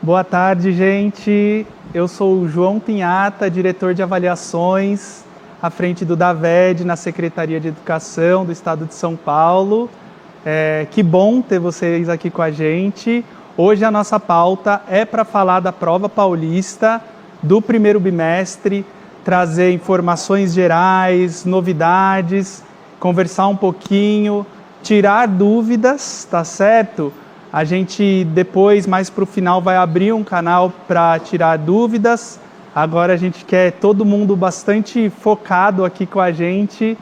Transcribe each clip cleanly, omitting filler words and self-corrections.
Boa tarde, gente. Eu sou o João Pinhata, diretor de avaliações à frente do DAVED, na Secretaria de Educação do Estado de São Paulo. Que bom ter vocês aqui com a gente. Hoje a nossa pauta é para falar da prova paulista do primeiro bimestre, trazer informações gerais, novidades, conversar um pouquinho, tirar dúvidas, tá certo? A gente depois, mais para o final, vai abrir um canal para tirar dúvidas. Agora a gente quer todo mundo bastante focado aqui com a gente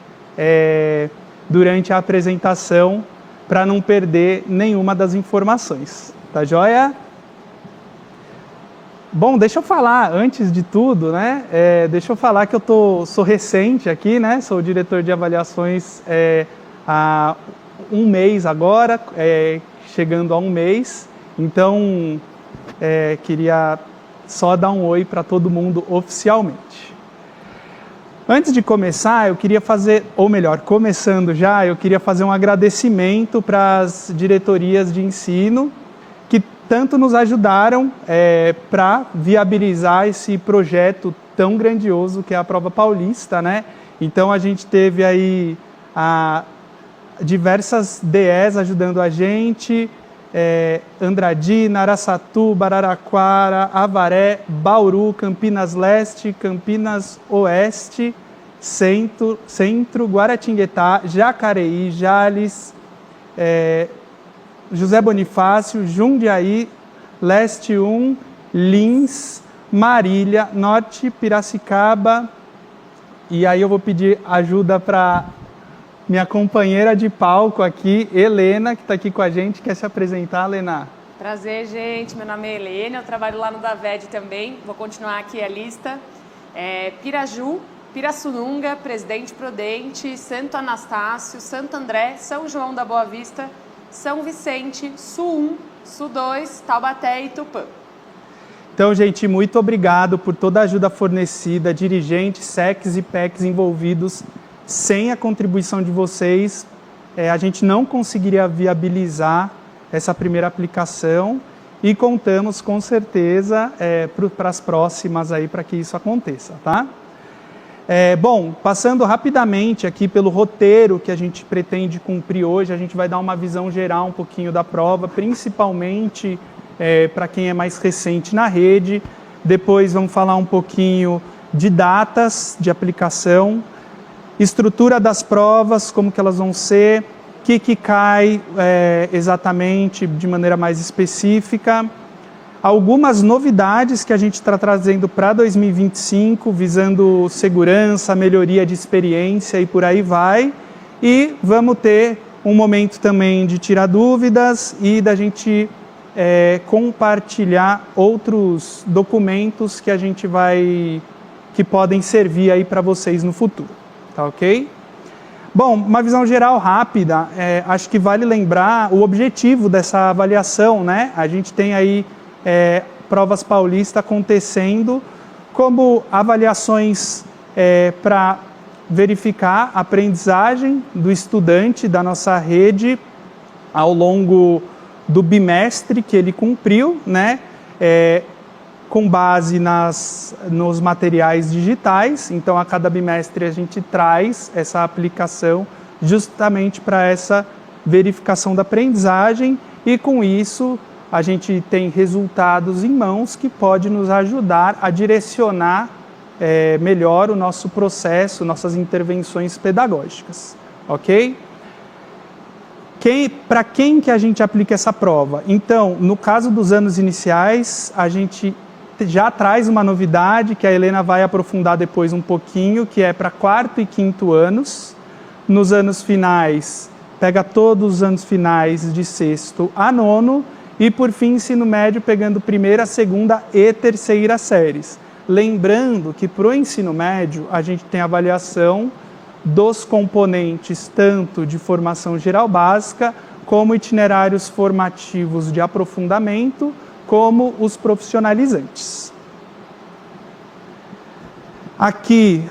durante a apresentação, para não perder nenhuma das informações. Tá joia? Bom, deixa eu falar, antes de tudo, né? Deixa eu falar que eu sou recente aqui, né? Sou diretor de avaliações há um mês agora, chegando a um mês. Então, queria só dar um oi para todo mundo oficialmente. Antes de começar, eu queria fazer, ou melhor, começando já, eu queria fazer um agradecimento para as diretorias de ensino que tanto nos ajudaram para viabilizar esse projeto tão grandioso que é a Prova Paulista, né? Então a gente teve aí diversas DEs ajudando a gente, Andradina, Araçatuba, Araraquara, Avaré, Bauru, Campinas Leste, Campinas Oeste, Centro, Guaratinguetá, Jacareí, Jales, José Bonifácio, Jundiaí, Leste 1, Lins, Marília, Norte, Piracicaba. E aí eu vou pedir ajuda para minha companheira de palco aqui, Helena, que está aqui com a gente. Quer se apresentar, Helena? Prazer, gente. Meu nome é Helena, eu trabalho lá no DAVED também. Vou continuar aqui a lista. Piraju, Pirassununga, Presidente Prudente, Santo Anastácio, Santo André, São João da Boa Vista, São Vicente, Sul 1, Sul 2, Taubaté e Tupã. Então, gente, muito obrigado por toda a ajuda fornecida, dirigentes, SECs e PECs envolvidos. Sem a contribuição de vocês, a gente não conseguiria viabilizar essa primeira aplicação e contamos com certeza para as próximas aí para que isso aconteça, tá? Bom, passando rapidamente aqui pelo roteiro que a gente pretende cumprir hoje, a gente vai dar uma visão geral um pouquinho da prova, principalmente para quem é mais recente na rede. Depois vamos falar um pouquinho de datas de aplicação, estrutura das provas, como que elas vão ser, o que cai exatamente de maneira mais específica, algumas novidades que a gente está trazendo para 2025, visando segurança, melhoria de experiência e por aí vai. E vamos ter um momento também de tirar dúvidas e da gente compartilhar outros documentos que a gente que podem servir aí para vocês no futuro. Tá ok? Bom, uma visão geral rápida, acho que vale lembrar o objetivo dessa avaliação, né? A gente tem aí provas paulistas acontecendo como avaliações para verificar a aprendizagem do estudante da nossa rede ao longo do bimestre que ele cumpriu, né? Com base nos materiais digitais. Então, a cada bimestre a gente traz essa aplicação justamente para essa verificação da aprendizagem e, com isso, a gente tem resultados em mãos que pode nos ajudar a direcionar melhor o nosso processo, nossas intervenções pedagógicas, ok? Para quem que a gente aplica essa prova? Então, no caso dos anos iniciais, a gente já traz uma novidade que a Helena vai aprofundar depois um pouquinho, que é para quarto e quinto anos. Nos anos finais, pega todos os anos finais de sexto a nono. E, por fim, ensino médio, pegando primeira, segunda e terceira séries. Lembrando que para o ensino médio, a gente tem avaliação dos componentes tanto de formação geral básica, como itinerários formativos de aprofundamento, como os profissionalizantes. Aqui,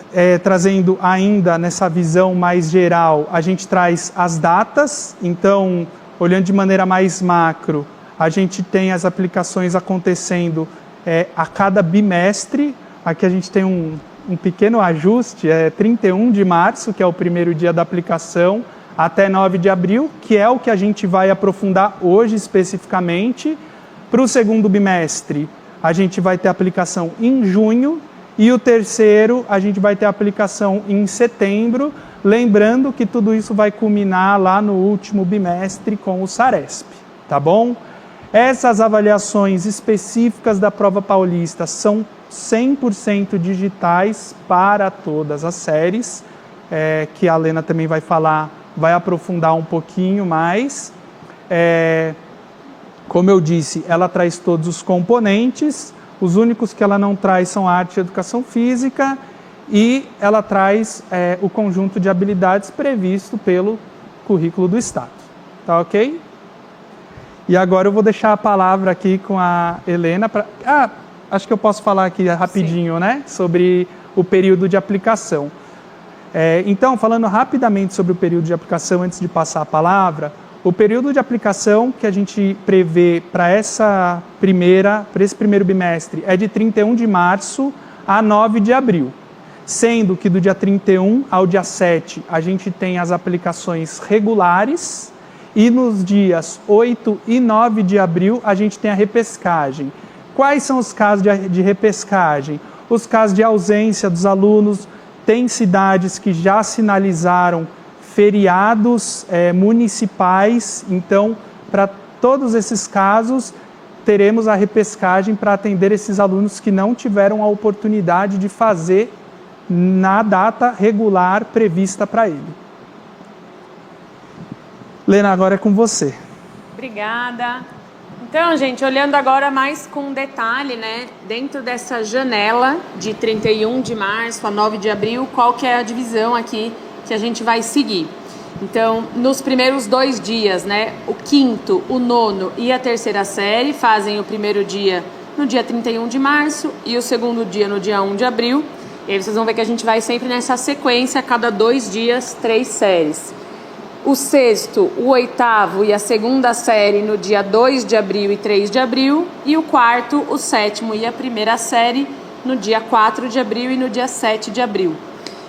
trazendo ainda nessa visão mais geral, a gente traz as datas. Então, olhando de maneira mais macro, A gente tem as aplicações acontecendo a cada bimestre. Aqui a gente tem um pequeno ajuste, 31 de março, que é o primeiro dia da aplicação, até 9 de abril, que é o que a gente vai aprofundar hoje especificamente. Para o segundo bimestre, a gente vai ter aplicação em junho, e o terceiro, a gente vai ter aplicação em setembro, lembrando que tudo isso vai culminar lá no último bimestre com o SARESP, tá bom? Essas avaliações específicas da prova paulista são 100% digitais para todas as séries, que a Lena também vai falar, vai aprofundar um pouquinho mais. Como eu disse, ela traz todos os componentes, os únicos que ela não traz são arte e educação física, e ela traz o conjunto de habilidades previsto pelo currículo do Estado. Tá ok? E agora eu vou deixar a palavra aqui com a Helena. Acho que eu posso falar aqui rapidinho, né? Sobre o período de aplicação. Então, falando rapidamente sobre o período de aplicação, antes de passar a palavra, o período de aplicação que a gente prevê para esse primeiro bimestre é de 31 de março a 9 de abril. Sendo que do dia 31 ao dia 7 a gente tem as aplicações regulares, e nos dias 8 e 9 de abril a gente tem a repescagem. Quais são os casos de repescagem? Os casos de ausência dos alunos. Tem cidades que já sinalizaram feriados municipais, então, para todos esses casos, teremos a repescagem para atender esses alunos que não tiveram a oportunidade de fazer na data regular prevista para ele. Lena, agora é com você. Obrigada. Então, gente, olhando agora mais com detalhe, né, dentro dessa janela de 31 de março a 9 de abril, qual que é a divisão aqui que a gente vai seguir. Então, nos primeiros 2 dias, né, o quinto, o nono e a terceira série fazem o primeiro dia no dia 31 de março e o segundo dia no dia 1 de abril. E aí vocês vão ver que a gente vai sempre nessa sequência, a cada 2 dias, 3 séries. O sexto, o oitavo e a segunda série no dia 2 de abril e 3 de abril. E o quarto, o sétimo e a primeira série no dia 4 de abril e no dia 7 de abril.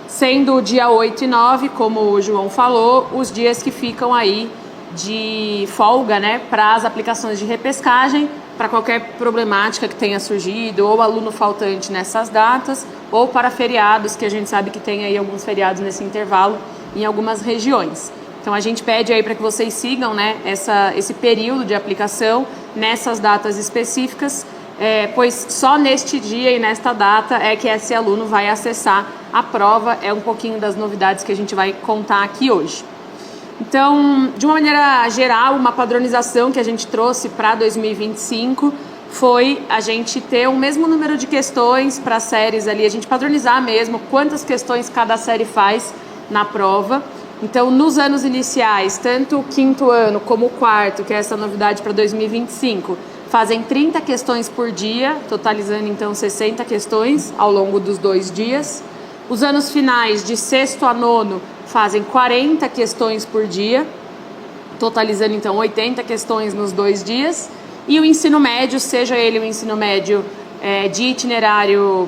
Sendo o dia 8 e 9, como o João falou, os dias que ficam aí de folga, né, para as aplicações de repescagem, para qualquer problemática que tenha surgido, ou aluno faltante nessas datas, ou para feriados, que a gente sabe que tem aí alguns feriados nesse intervalo em algumas regiões. Então a gente pede aí para que vocês sigam, né, esse período de aplicação nessas datas específicas, pois só neste dia e nesta data é que esse aluno vai acessar a prova. É um pouquinho das novidades que a gente vai contar aqui hoje. Então, de uma maneira geral, uma padronização que a gente trouxe para 2025 foi a gente ter o mesmo número de questões para as séries ali, a gente padronizar mesmo quantas questões cada série faz na prova. Então, nos anos iniciais, tanto o quinto ano como o quarto, que é essa novidade para 2025, fazem 30 questões por dia, totalizando então 60 questões ao longo dos 2 dias. Os anos finais, de sexto a nono, fazem 40 questões por dia, totalizando então 80 questões nos 2 dias. E o ensino médio, seja ele o ensino médio de itinerário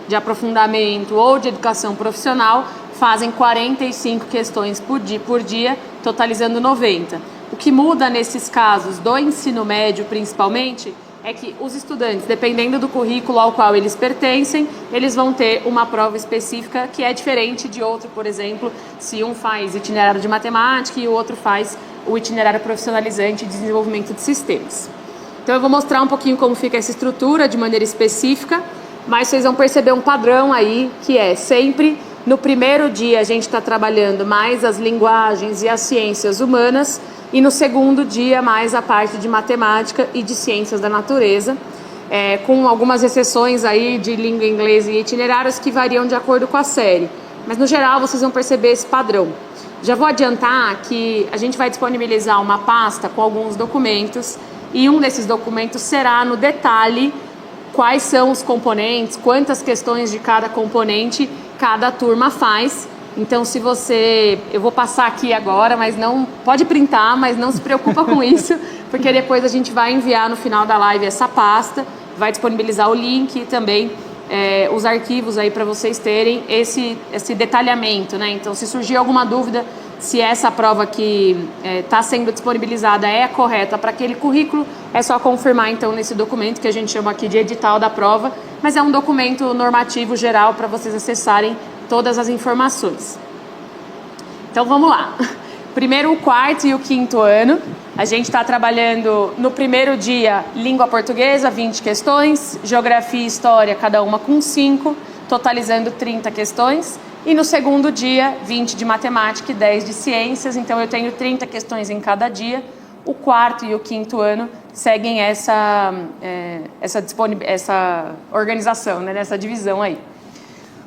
de aprofundamento ou de educação profissional, fazem 45 questões por dia, totalizando 90. O que muda nesses casos do ensino médio, principalmente, é que os estudantes, dependendo do currículo ao qual eles pertencem, eles vão ter uma prova específica que é diferente de outro. Por exemplo, se um faz itinerário de matemática e o outro faz o itinerário profissionalizante de desenvolvimento de sistemas. Então eu vou mostrar um pouquinho como fica essa estrutura de maneira específica, mas vocês vão perceber um padrão aí, que é sempre no primeiro dia a gente está trabalhando mais as linguagens e as ciências humanas, e no segundo dia mais a parte de matemática e de ciências da natureza, com algumas exceções aí de língua inglesa e itinerários que variam de acordo com a série. Mas no geral vocês vão perceber esse padrão. Já vou adiantar que a gente vai disponibilizar uma pasta com alguns documentos, e um desses documentos será no detalhe quais são os componentes, quantas questões de cada componente cada turma faz. Então, se você... Eu vou passar aqui agora, mas não... Pode printar, mas não se preocupa com isso, porque depois a gente vai enviar no final da live essa pasta, vai disponibilizar o link e também os arquivos aí para vocês terem esse detalhamento, né? Então, se surgir alguma dúvida, se essa prova que está sendo disponibilizada é correta para aquele currículo, é só confirmar então nesse documento que a gente chama aqui de edital da prova, mas é um documento normativo geral para vocês acessarem todas as informações. Então vamos lá. Primeiro o quarto e o quinto ano. A gente está trabalhando no primeiro dia língua portuguesa, 20 questões, geografia e história, cada uma com 5, totalizando 30 questões. E no segundo dia, 20 de matemática e 10 de ciências, então eu tenho 30 questões em cada dia. O quarto e o quinto ano seguem essa organização, né, nessa divisão aí.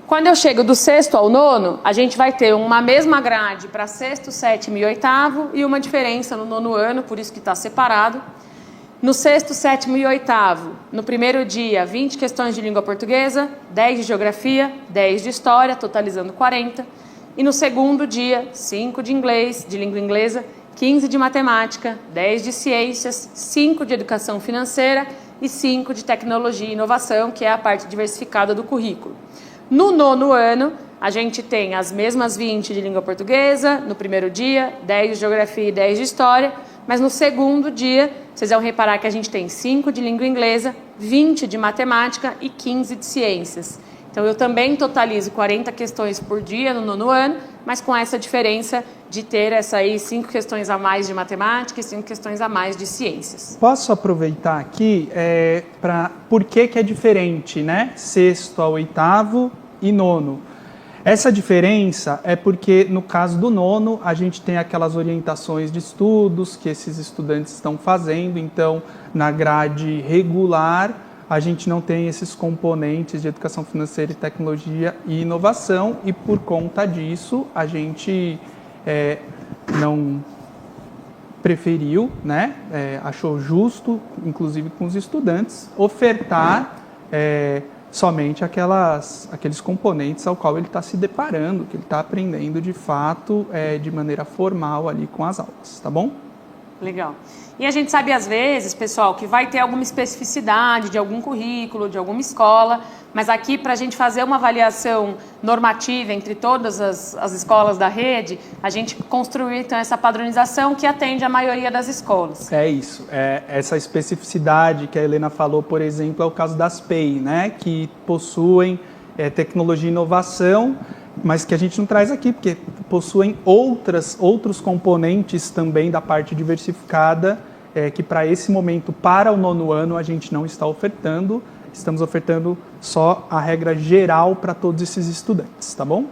Quando eu chego do sexto ao nono, a gente vai ter uma mesma grade para sexto, sétimo e oitavo e uma diferença no nono ano, por isso que está separado. No sexto, sétimo e oitavo, no primeiro dia, 20 questões de língua portuguesa, 10 de geografia, 10 de história, totalizando 40. E no segundo dia, 5 de inglês, de língua inglesa, 15 de matemática, 10 de ciências, 5 de educação financeira e 5 de tecnologia e inovação, que é a parte diversificada do currículo. No nono ano, a gente tem as mesmas 20 de língua portuguesa, no primeiro dia, 10 de geografia e 10 de história, mas no segundo dia, vocês vão reparar que a gente tem 5 de língua inglesa, 20 de matemática e 15 de ciências. Então, eu também totalizo 40 questões por dia no nono ano, mas com essa diferença de ter 5 questões a mais de matemática e 5 questões a mais de ciências. Posso aproveitar aqui por que é diferente, né? Sexto ao oitavo e nono. Essa diferença é porque, no caso do nono, a gente tem aquelas orientações de estudos que esses estudantes estão fazendo, então, na grade regular, a gente não tem esses componentes de educação financeira e tecnologia e inovação, e por conta disso, a gente não preferiu, né, achou justo, inclusive com os estudantes, ofertar somente aqueles componentes ao qual ele está se deparando, que ele está aprendendo de fato de maneira formal ali com as aulas, tá bom? Legal. E a gente sabe às vezes, pessoal, que vai ter alguma especificidade de algum currículo, de alguma escola, mas aqui para a gente fazer uma avaliação normativa entre todas as escolas da rede, a gente construiu então essa padronização que atende a maioria das escolas. É isso, essa especificidade que a Helena falou, por exemplo, é o caso das PEI, né, que possuem tecnologia e inovação, mas que a gente não traz aqui, porque possuem outros componentes também da parte diversificada, que para esse momento, para o nono ano, a gente não está ofertando, estamos ofertando só a regra geral para todos esses estudantes, tá bom?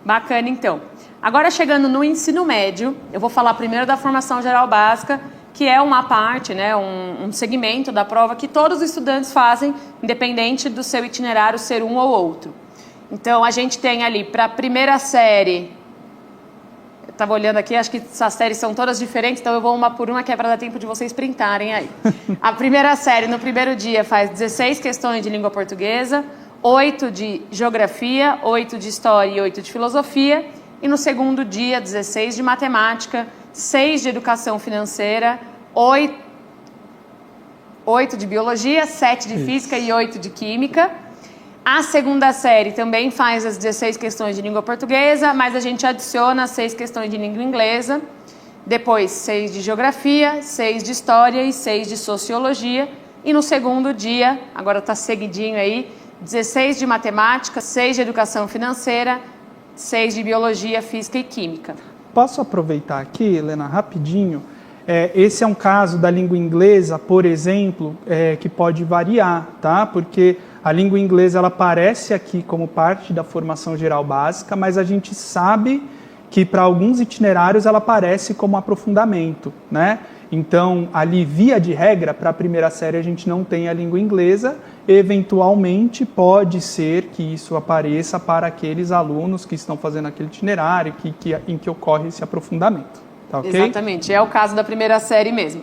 Bacana, então. Agora, chegando no ensino médio, eu vou falar primeiro da formação geral básica, que é uma parte, né, um segmento da prova que todos os estudantes fazem, independente do seu itinerário ser um ou outro. Então, a gente tem ali para a primeira série, eu estava olhando aqui, acho que essas séries são todas diferentes, então eu vou uma por uma, que é para dar tempo de vocês printarem aí. A primeira série, no primeiro dia, faz 16 questões de língua portuguesa, 8 de geografia, 8 de história e 8 de filosofia. E no segundo dia, 16 de matemática, 6 de educação financeira, 8 de biologia, 7 de física e 8 de química. A segunda série também faz as 16 questões de língua portuguesa, mas a gente adiciona 6 questões de língua inglesa, depois 6 de geografia, 6 de história e 6 de sociologia. E no segundo dia, agora está seguidinho aí, 16 de matemática, 6 de educação financeira, 6 de biologia, física e química. Posso aproveitar aqui, Helena, rapidinho? Esse é um caso da língua inglesa, por exemplo, que pode variar, tá? Porque a língua inglesa ela aparece aqui como parte da formação geral básica, mas a gente sabe que para alguns itinerários ela aparece como aprofundamento, né? Então, ali, via de regra, para a primeira série a gente não tem a língua inglesa, eventualmente pode ser que isso apareça para aqueles alunos que estão fazendo aquele itinerário, em que ocorre esse aprofundamento. Tá, okay? Exatamente, é o caso da primeira série mesmo.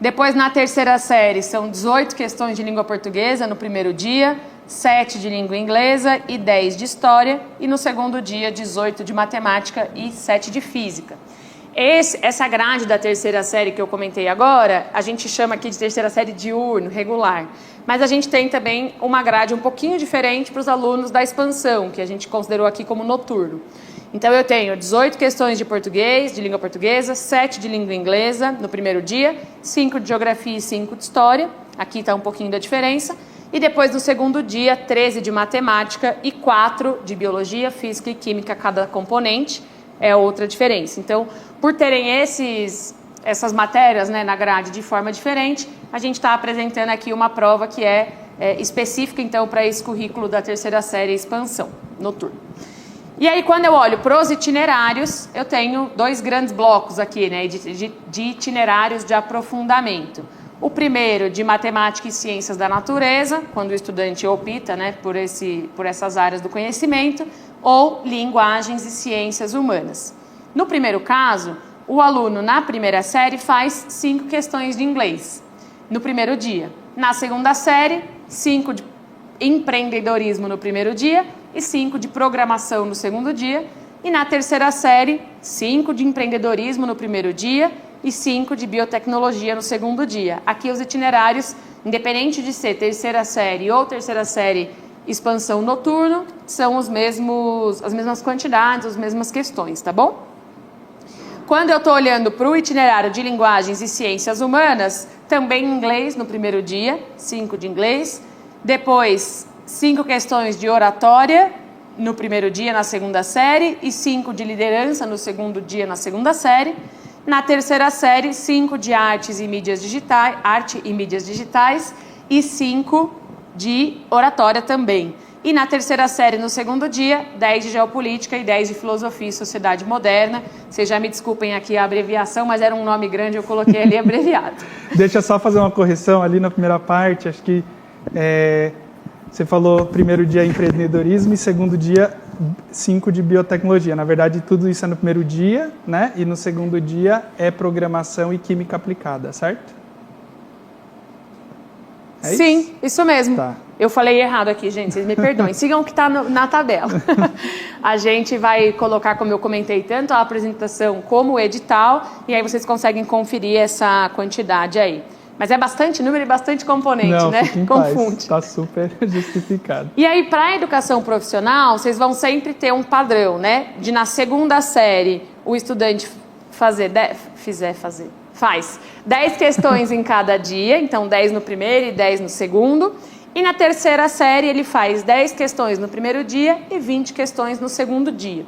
Depois, na terceira série, são 18 questões de língua portuguesa no primeiro dia, 7 de língua inglesa e 10 de história, e no segundo dia 18 de matemática e 7 de física. Essa grade da terceira série que eu comentei agora, a gente chama aqui de terceira série diurno, regular. Mas a gente tem também uma grade um pouquinho diferente para os alunos da expansão, que a gente considerou aqui como noturno. Então eu tenho 18 questões de português, de língua portuguesa, 7 de língua inglesa no primeiro dia, 5 de geografia e 5 de história, aqui está um pouquinho da diferença, e depois no segundo dia, 13 de matemática e 4 de biologia, física e química cada componente, é outra diferença. Então, por terem essas matérias, né, na grade de forma diferente, a gente está apresentando aqui uma prova que é específica, então, para esse currículo da terceira série expansão noturno. E aí, quando eu olho para os itinerários, eu tenho 2 grandes blocos aqui, né, de itinerários de aprofundamento. O primeiro, de matemática e ciências da natureza, quando o estudante opta, né, por essas áreas do conhecimento, ou linguagens e ciências humanas. No primeiro caso, o aluno na primeira série faz 5 questões de inglês no primeiro dia. Na segunda série, 5 de empreendedorismo no primeiro dia e 5 de programação no segundo dia. E na terceira série, 5 de empreendedorismo no primeiro dia e 5 de biotecnologia no segundo dia. Aqui os itinerários, independente de ser terceira série ou terceira série expansão noturno, são as mesmas quantidades, as mesmas questões, tá bom? Quando eu estou olhando para o itinerário de linguagens e ciências humanas, também inglês no primeiro dia, 5 de inglês, depois 5 questões de oratória no primeiro dia na segunda série e 5 de liderança no segundo dia na segunda série. Na terceira série, 5 de arte e mídias digitais e 5 de oratória também. E na terceira série, no segundo dia, 10 de geopolítica e 10 de filosofia e sociedade moderna. Vocês já me desculpem aqui a abreviação, mas era um nome grande, eu coloquei ali abreviado. Deixa eu só fazer uma correção ali na primeira parte. Acho que você falou primeiro dia empreendedorismo e segundo dia 5 de biotecnologia. Na verdade, tudo isso é no primeiro dia, né? E no segundo dia é programação e química aplicada, certo? É Sim, isso mesmo. Tá. Eu falei errado aqui, gente, vocês me perdoem. Sigam o que está na tabela. A gente vai colocar, como eu comentei, tanto a apresentação como o edital, e aí vocês conseguem conferir essa quantidade aí. Mas é bastante número e bastante componente, né? Confunde. Está super justificado. E aí, para a educação profissional, vocês vão sempre ter um padrão, né? De na segunda série, o estudante faz 10 questões em cada dia, então 10 no primeiro e 10 no segundo. E na terceira série ele faz 10 questões no primeiro dia e 20 questões no segundo dia.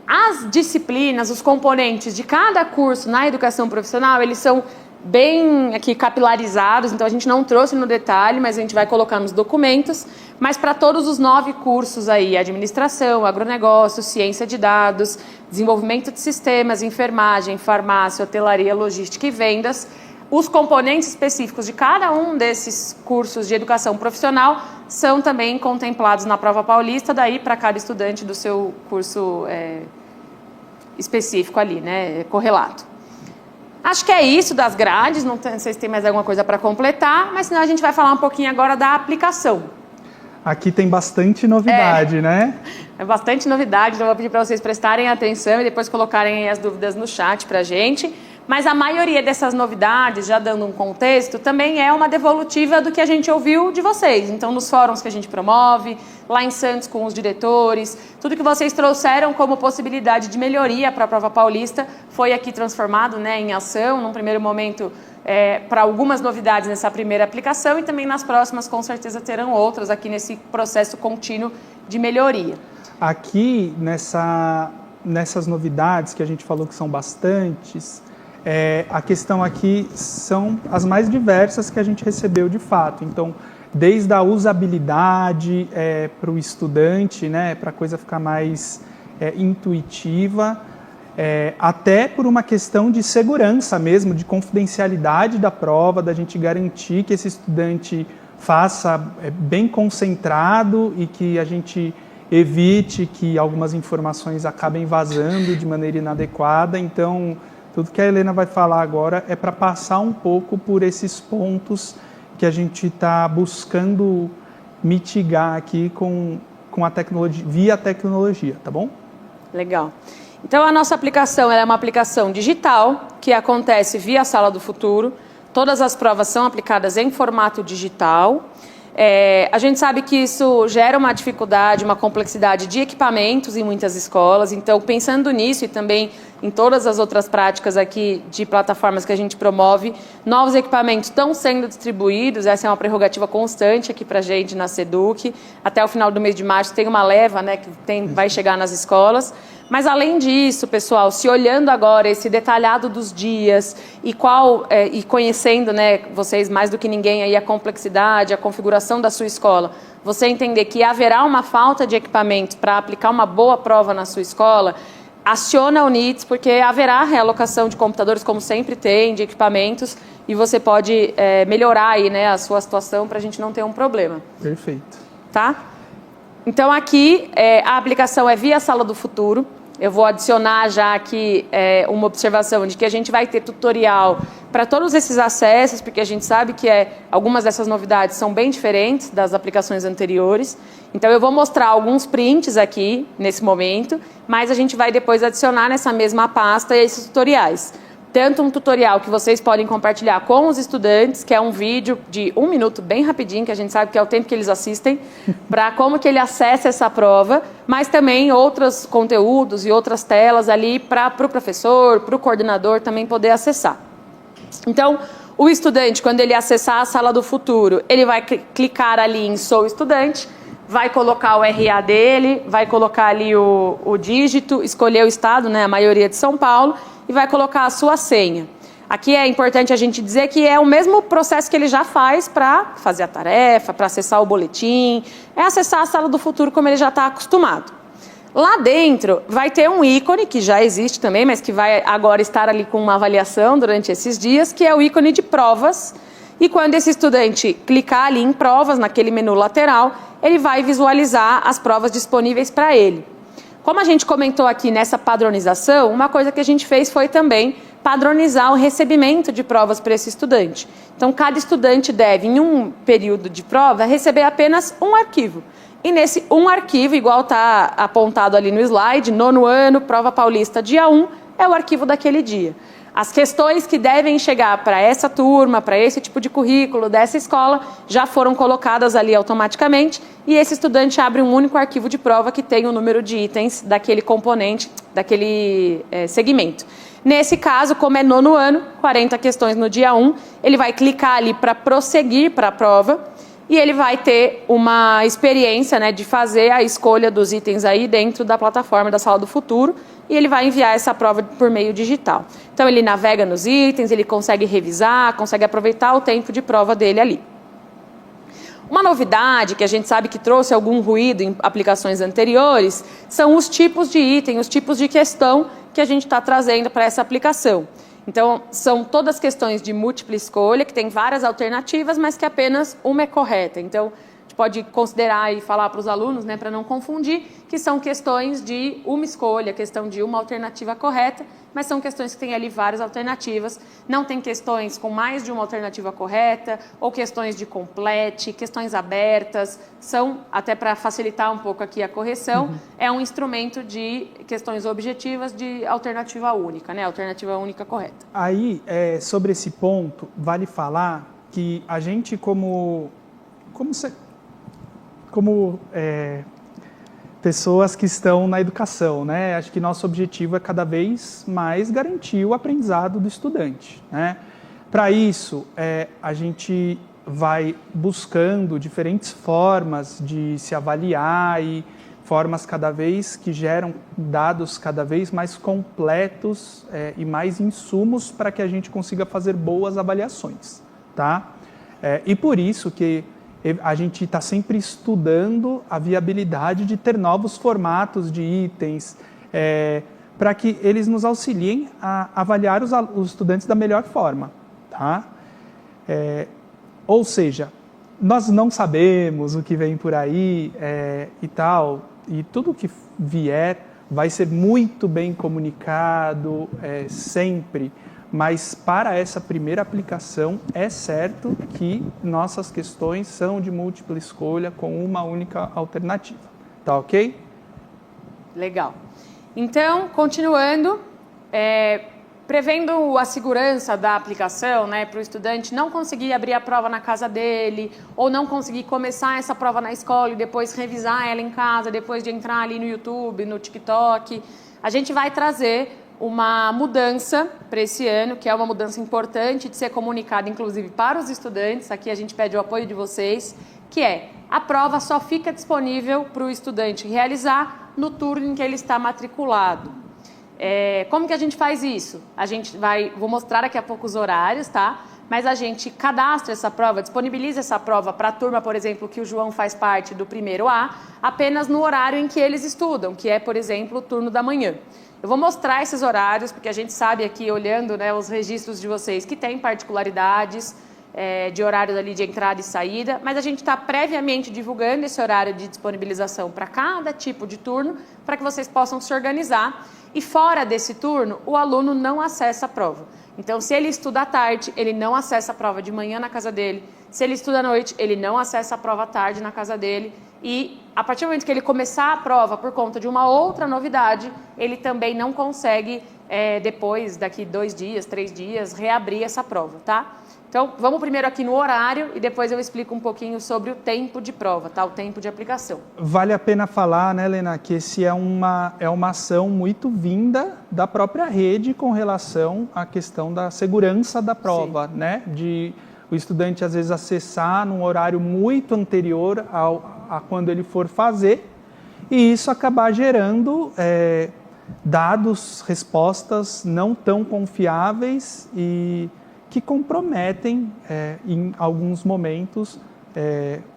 As disciplinas, os componentes de cada curso na educação profissional, eles são bem aqui capilarizados, então a gente não trouxe no detalhe, mas a gente vai colocar nos documentos. Mas para todos os 9 cursos aí, administração, agronegócio, ciência de dados, desenvolvimento de sistemas, enfermagem, farmácia, hotelaria, logística e vendas, os componentes específicos de cada um desses cursos de educação profissional são também contemplados na prova paulista, daí para cada estudante do seu curso específico ali, né, correlato. Acho que é isso das grades, não sei se tem mais alguma coisa para completar, mas senão a gente vai falar um pouquinho agora da aplicação. Aqui tem bastante novidade, né? É bastante novidade, então eu vou pedir para vocês prestarem atenção e depois colocarem as dúvidas no chat para a gente. Mas a maioria dessas novidades, já dando um contexto, também é uma devolutiva do que a gente ouviu de vocês. Então, nos fóruns que a gente promove, lá em Santos com os diretores, tudo que vocês trouxeram como possibilidade de melhoria para a prova paulista foi aqui transformado, né, em ação, num primeiro momento, para algumas novidades nessa primeira aplicação e também nas próximas, com certeza, terão outras aqui nesse processo contínuo de melhoria. Aqui, nessas novidades que a gente falou que são bastantes, a questão aqui são as mais diversas que a gente recebeu de fato. Então, desde a usabilidade para o estudante, né, para a coisa ficar mais intuitiva, até por uma questão de segurança mesmo, de confidencialidade da prova, da gente garantir que esse estudante faça bem concentrado e que a gente evite que algumas informações acabem vazando de maneira inadequada. Então, tudo que a Helena vai falar agora é para passar um pouco por esses pontos que a gente está buscando mitigar aqui com a tecnologia, via tecnologia, tá bom? Legal. Então, a nossa aplicação é uma aplicação digital, que acontece via Sala do Futuro. Todas as provas são aplicadas em formato digital. A gente sabe que isso gera uma dificuldade, uma complexidade de equipamentos em muitas escolas. Então, pensando nisso e também em todas as outras práticas aqui de plataformas que a gente promove, novos equipamentos estão sendo distribuídos. Essa é uma prerrogativa constante aqui para a gente na SEDUC. Até o final do mês de março tem uma leva, né, que vai chegar nas escolas. Mas, além disso, pessoal, se olhando agora esse detalhado dos dias e conhecendo, né, vocês mais do que ninguém aí a complexidade, a configuração da sua escola, você entender que haverá uma falta de equipamento para aplicar uma boa prova na sua escola, aciona a UNITS, porque haverá realocação de computadores, como sempre tem, de equipamentos, e você pode melhorar aí, né, a sua situação para a gente não ter um problema. Perfeito. Tá? Então, aqui, a aplicação é via Sala do Futuro. Eu vou adicionar já aqui uma observação de que a gente vai ter tutorial para todos esses acessos, porque a gente sabe que algumas dessas novidades são bem diferentes das aplicações anteriores. Então, eu vou mostrar alguns prints aqui, nesse momento, mas a gente vai depois adicionar nessa mesma pasta esses tutoriais. Tanto um tutorial que vocês podem compartilhar com os estudantes, que é um vídeo de 1 minuto, bem rapidinho, que a gente sabe que é o tempo que eles assistem, para como que ele acessa essa prova, mas também outros conteúdos e outras telas ali para o professor, para o coordenador também poder acessar. Então, o estudante, quando ele acessar a Sala do Futuro, ele vai clicar ali em Sou Estudante, vai colocar o RA dele, vai colocar ali o dígito, escolher o estado, né, a maioria de São Paulo, e vai colocar a sua senha. Aqui é importante a gente dizer que é o mesmo processo que ele já faz para fazer a tarefa, para acessar o boletim, é acessar a Sala do Futuro como ele já está acostumado. Lá dentro vai ter um ícone, que já existe também, mas que vai agora estar ali com uma avaliação durante esses dias, que é o ícone de provas. E quando esse estudante clicar ali em provas, naquele menu lateral, ele vai visualizar as provas disponíveis para ele. Como a gente comentou aqui nessa padronização, uma coisa que a gente fez foi também padronizar o recebimento de provas para esse estudante. Então, cada estudante deve, em um período de prova, receber apenas um arquivo. E nesse um arquivo, igual está apontado ali no slide, 9º ano, prova paulista, dia 1, é o arquivo daquele dia. As questões que devem chegar para essa turma, para esse tipo de currículo dessa escola, já foram colocadas ali automaticamente e esse estudante abre um único arquivo de prova que tem o número de itens daquele componente, daquele segmento. Nesse caso, como é 9º ano, 40 questões no dia 1, ele vai clicar ali para prosseguir para a prova e ele vai ter uma experiência, né, de fazer a escolha dos itens aí dentro da plataforma da Sala do Futuro e ele vai enviar essa prova por meio digital. Então, ele navega nos itens, ele consegue revisar, consegue aproveitar o tempo de prova dele ali. Uma novidade que a gente sabe que trouxe algum ruído em aplicações anteriores são os tipos de item, os tipos de questão que a gente está trazendo para essa aplicação. Então, são todas questões de múltipla escolha, que tem várias alternativas, mas que apenas uma é correta. Então, a gente pode considerar e falar para os alunos, né, para não confundir, que são questões de uma escolha, questão de uma alternativa correta, mas são questões que têm ali várias alternativas. Não tem questões com mais de uma alternativa correta, ou questões de complete, questões abertas, são, até para facilitar um pouco aqui a correção, é um instrumento de questões objetivas de alternativa única, né? Alternativa única correta. Aí, sobre esse ponto, vale falar que a gente pessoas que estão na educação, né? Acho que nosso objetivo é cada vez mais garantir o aprendizado do estudante, né? Para isso, a gente vai buscando diferentes formas de se avaliar e formas cada vez que geram dados cada vez mais completos e mais insumos para que a gente consiga fazer boas avaliações, tá? E por isso que a gente está sempre estudando a viabilidade de ter novos formatos de itens para que eles nos auxiliem a avaliar os estudantes da melhor forma, tá? Ou seja, nós não sabemos o que vem por aí e tal, e tudo que vier vai ser muito bem comunicado sempre, mas para essa primeira aplicação é certo que nossas questões são de múltipla escolha com uma única alternativa. Tá ok? Legal. Então, continuando, prevendo a segurança da aplicação, né, para o estudante não conseguir abrir a prova na casa dele, ou não conseguir começar essa prova na escola e depois revisar ela em casa, depois de entrar ali no YouTube, no TikTok, a gente vai trazer uma mudança para esse ano, que é uma mudança importante de ser comunicada, inclusive, para os estudantes. Aqui a gente pede o apoio de vocês, que é: a prova só fica disponível para o estudante realizar no turno em que ele está matriculado. Como que a gente faz isso? Vou mostrar daqui a pouco os horários, tá? Mas a gente cadastra essa prova, disponibiliza essa prova para a turma, por exemplo, que o João faz parte do primeiro A, apenas no horário em que eles estudam, que é, por exemplo, o turno da manhã. Eu vou mostrar esses horários, porque a gente sabe aqui, olhando, né, os registros de vocês, que tem particularidades de horários ali de entrada e saída, mas a gente está previamente divulgando esse horário de disponibilização para cada tipo de turno, para que vocês possam se organizar. E fora desse turno, o aluno não acessa a prova. Então, se ele estuda à tarde, ele não acessa a prova de manhã na casa dele. Se ele estuda à noite, ele não acessa a prova à tarde na casa dele. E a partir do momento que ele começar a prova por conta de uma outra novidade, ele também não consegue, depois, daqui 2 dias, 3 dias, reabrir essa prova, tá? Então, vamos primeiro aqui no horário e depois eu explico um pouquinho sobre o tempo de prova, tá? O tempo de aplicação. Vale a pena falar, né, Helena, que esse é uma ação muito vinda da própria rede com relação à questão da segurança da prova, sim, né? De o estudante, às vezes, acessar num horário muito anterior a quando ele for fazer, e isso acabar gerando dados, respostas não tão confiáveis e que comprometem, em alguns momentos,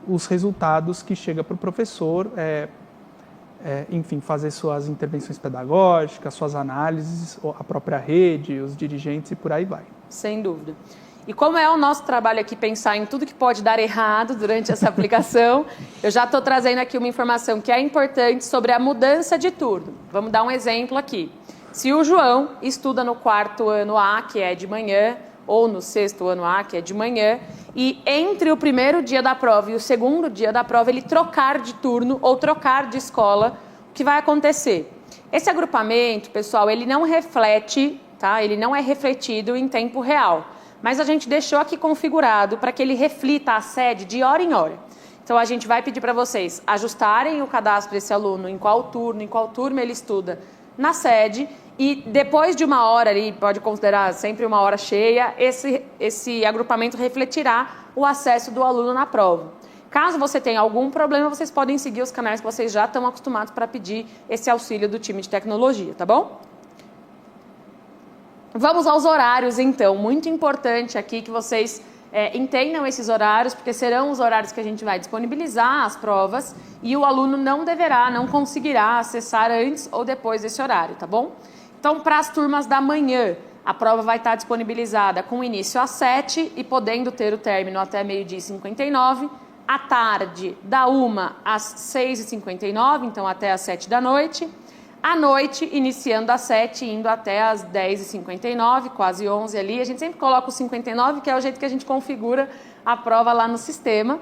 os resultados que chega para o professor, enfim, fazer suas intervenções pedagógicas, suas análises, a própria rede, os dirigentes e por aí vai. Sem dúvida. E como é o nosso trabalho aqui pensar em tudo que pode dar errado durante essa aplicação, eu já estou trazendo aqui uma informação que é importante sobre a mudança de turno. Vamos dar um exemplo aqui. Se o João estuda no 4º ano A, que é de manhã, ou no 6º ano A, que é de manhã, e entre o primeiro dia da prova e o segundo dia da prova ele trocar de turno ou trocar de escola, o que vai acontecer? Esse agrupamento, pessoal, ele não reflete, tá? Ele não é refletido em tempo real, mas a gente deixou aqui configurado para que ele reflita a sede de hora em hora. Então a gente vai pedir para vocês ajustarem o cadastro desse aluno, em qual turma ele estuda na sede, e depois de uma hora ali, pode considerar sempre uma hora cheia, esse agrupamento refletirá o acesso do aluno na prova. Caso você tenha algum problema, vocês podem seguir os canais que vocês já estão acostumados para pedir esse auxílio do time de tecnologia, tá bom? Vamos aos horários, então. Muito importante aqui que vocês entendam esses horários, porque serão os horários que a gente vai disponibilizar as provas e o aluno não conseguirá acessar antes ou depois desse horário, tá bom? Então, para as turmas da manhã, a prova vai estar disponibilizada com início às 7 e podendo ter o término até 12h59. À tarde, da 1 às 6h59, então até às 7 da noite. À noite, iniciando às 7 e indo até às 10h59, quase 11 ali. A gente sempre coloca o 59, que é o jeito que a gente configura a prova lá no sistema.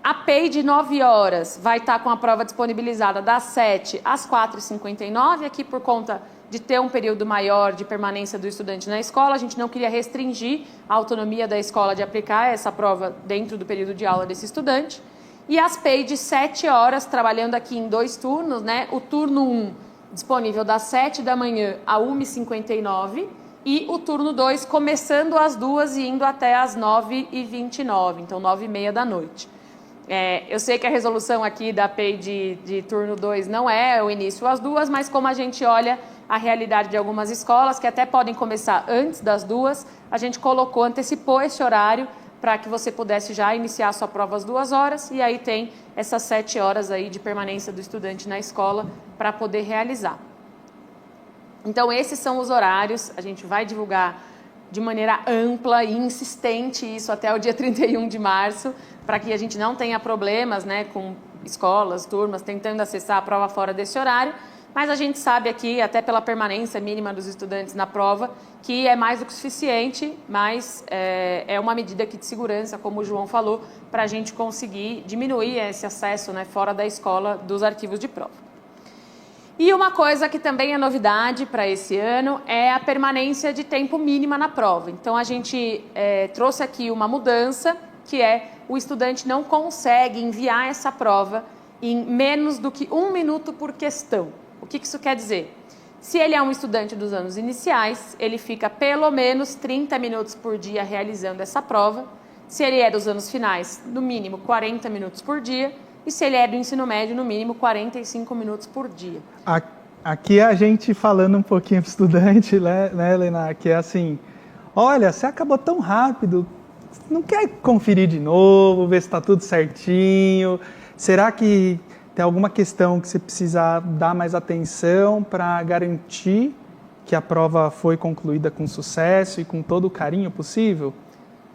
A PEI de 9 horas vai estar com a prova disponibilizada das 7 às 4h59, aqui por conta de ter um período maior de permanência do estudante na escola. A gente não queria restringir a autonomia da escola de aplicar essa prova dentro do período de aula desse estudante. E as PEI de 7 horas, trabalhando aqui em 2 turnos, né? O turno 1 disponível das 7 da manhã a 1h59 e o turno 2 começando às 2 e indo até às 9h29, então 9h30 da noite. Eu sei que a resolução aqui da PEI de turno 2 não é o início às 2, mas como a gente olha a realidade de algumas escolas, que até podem começar antes das 2, a gente antecipou esse horário para que você pudesse já iniciar a sua prova às 2 horas, e aí tem essas 7 horas aí de permanência do estudante na escola para poder realizar. Então, esses são os horários, a gente vai divulgar de maneira ampla e insistente isso até o dia 31 de março, para que a gente não tenha problemas, né, com escolas, turmas, tentando acessar a prova fora desse horário. mas a gente sabe aqui, até pela permanência mínima dos estudantes na prova, que é mais do que suficiente, mas é uma medida aqui de segurança, como o João falou, para a gente conseguir diminuir esse acesso, né, fora da escola dos arquivos de prova. E uma coisa que também é novidade para esse ano é a permanência de tempo mínima na prova. Então, a gente trouxe aqui uma mudança, que é o estudante não consegue enviar essa prova em menos do que 1 minuto por questão. O que isso quer dizer? Se ele é um estudante dos anos iniciais, ele fica pelo menos 30 minutos por dia realizando essa prova. Se ele é dos anos finais, no mínimo 40 minutos por dia. E se ele é do ensino médio, no mínimo 45 minutos por dia. Aqui a gente falando um pouquinho para o estudante, né, Helena, que é assim, olha, você acabou tão rápido, não quer conferir de novo, ver se está tudo certinho? Será que tem alguma questão que você precisa dar mais atenção para garantir que a prova foi concluída com sucesso e com todo o carinho possível?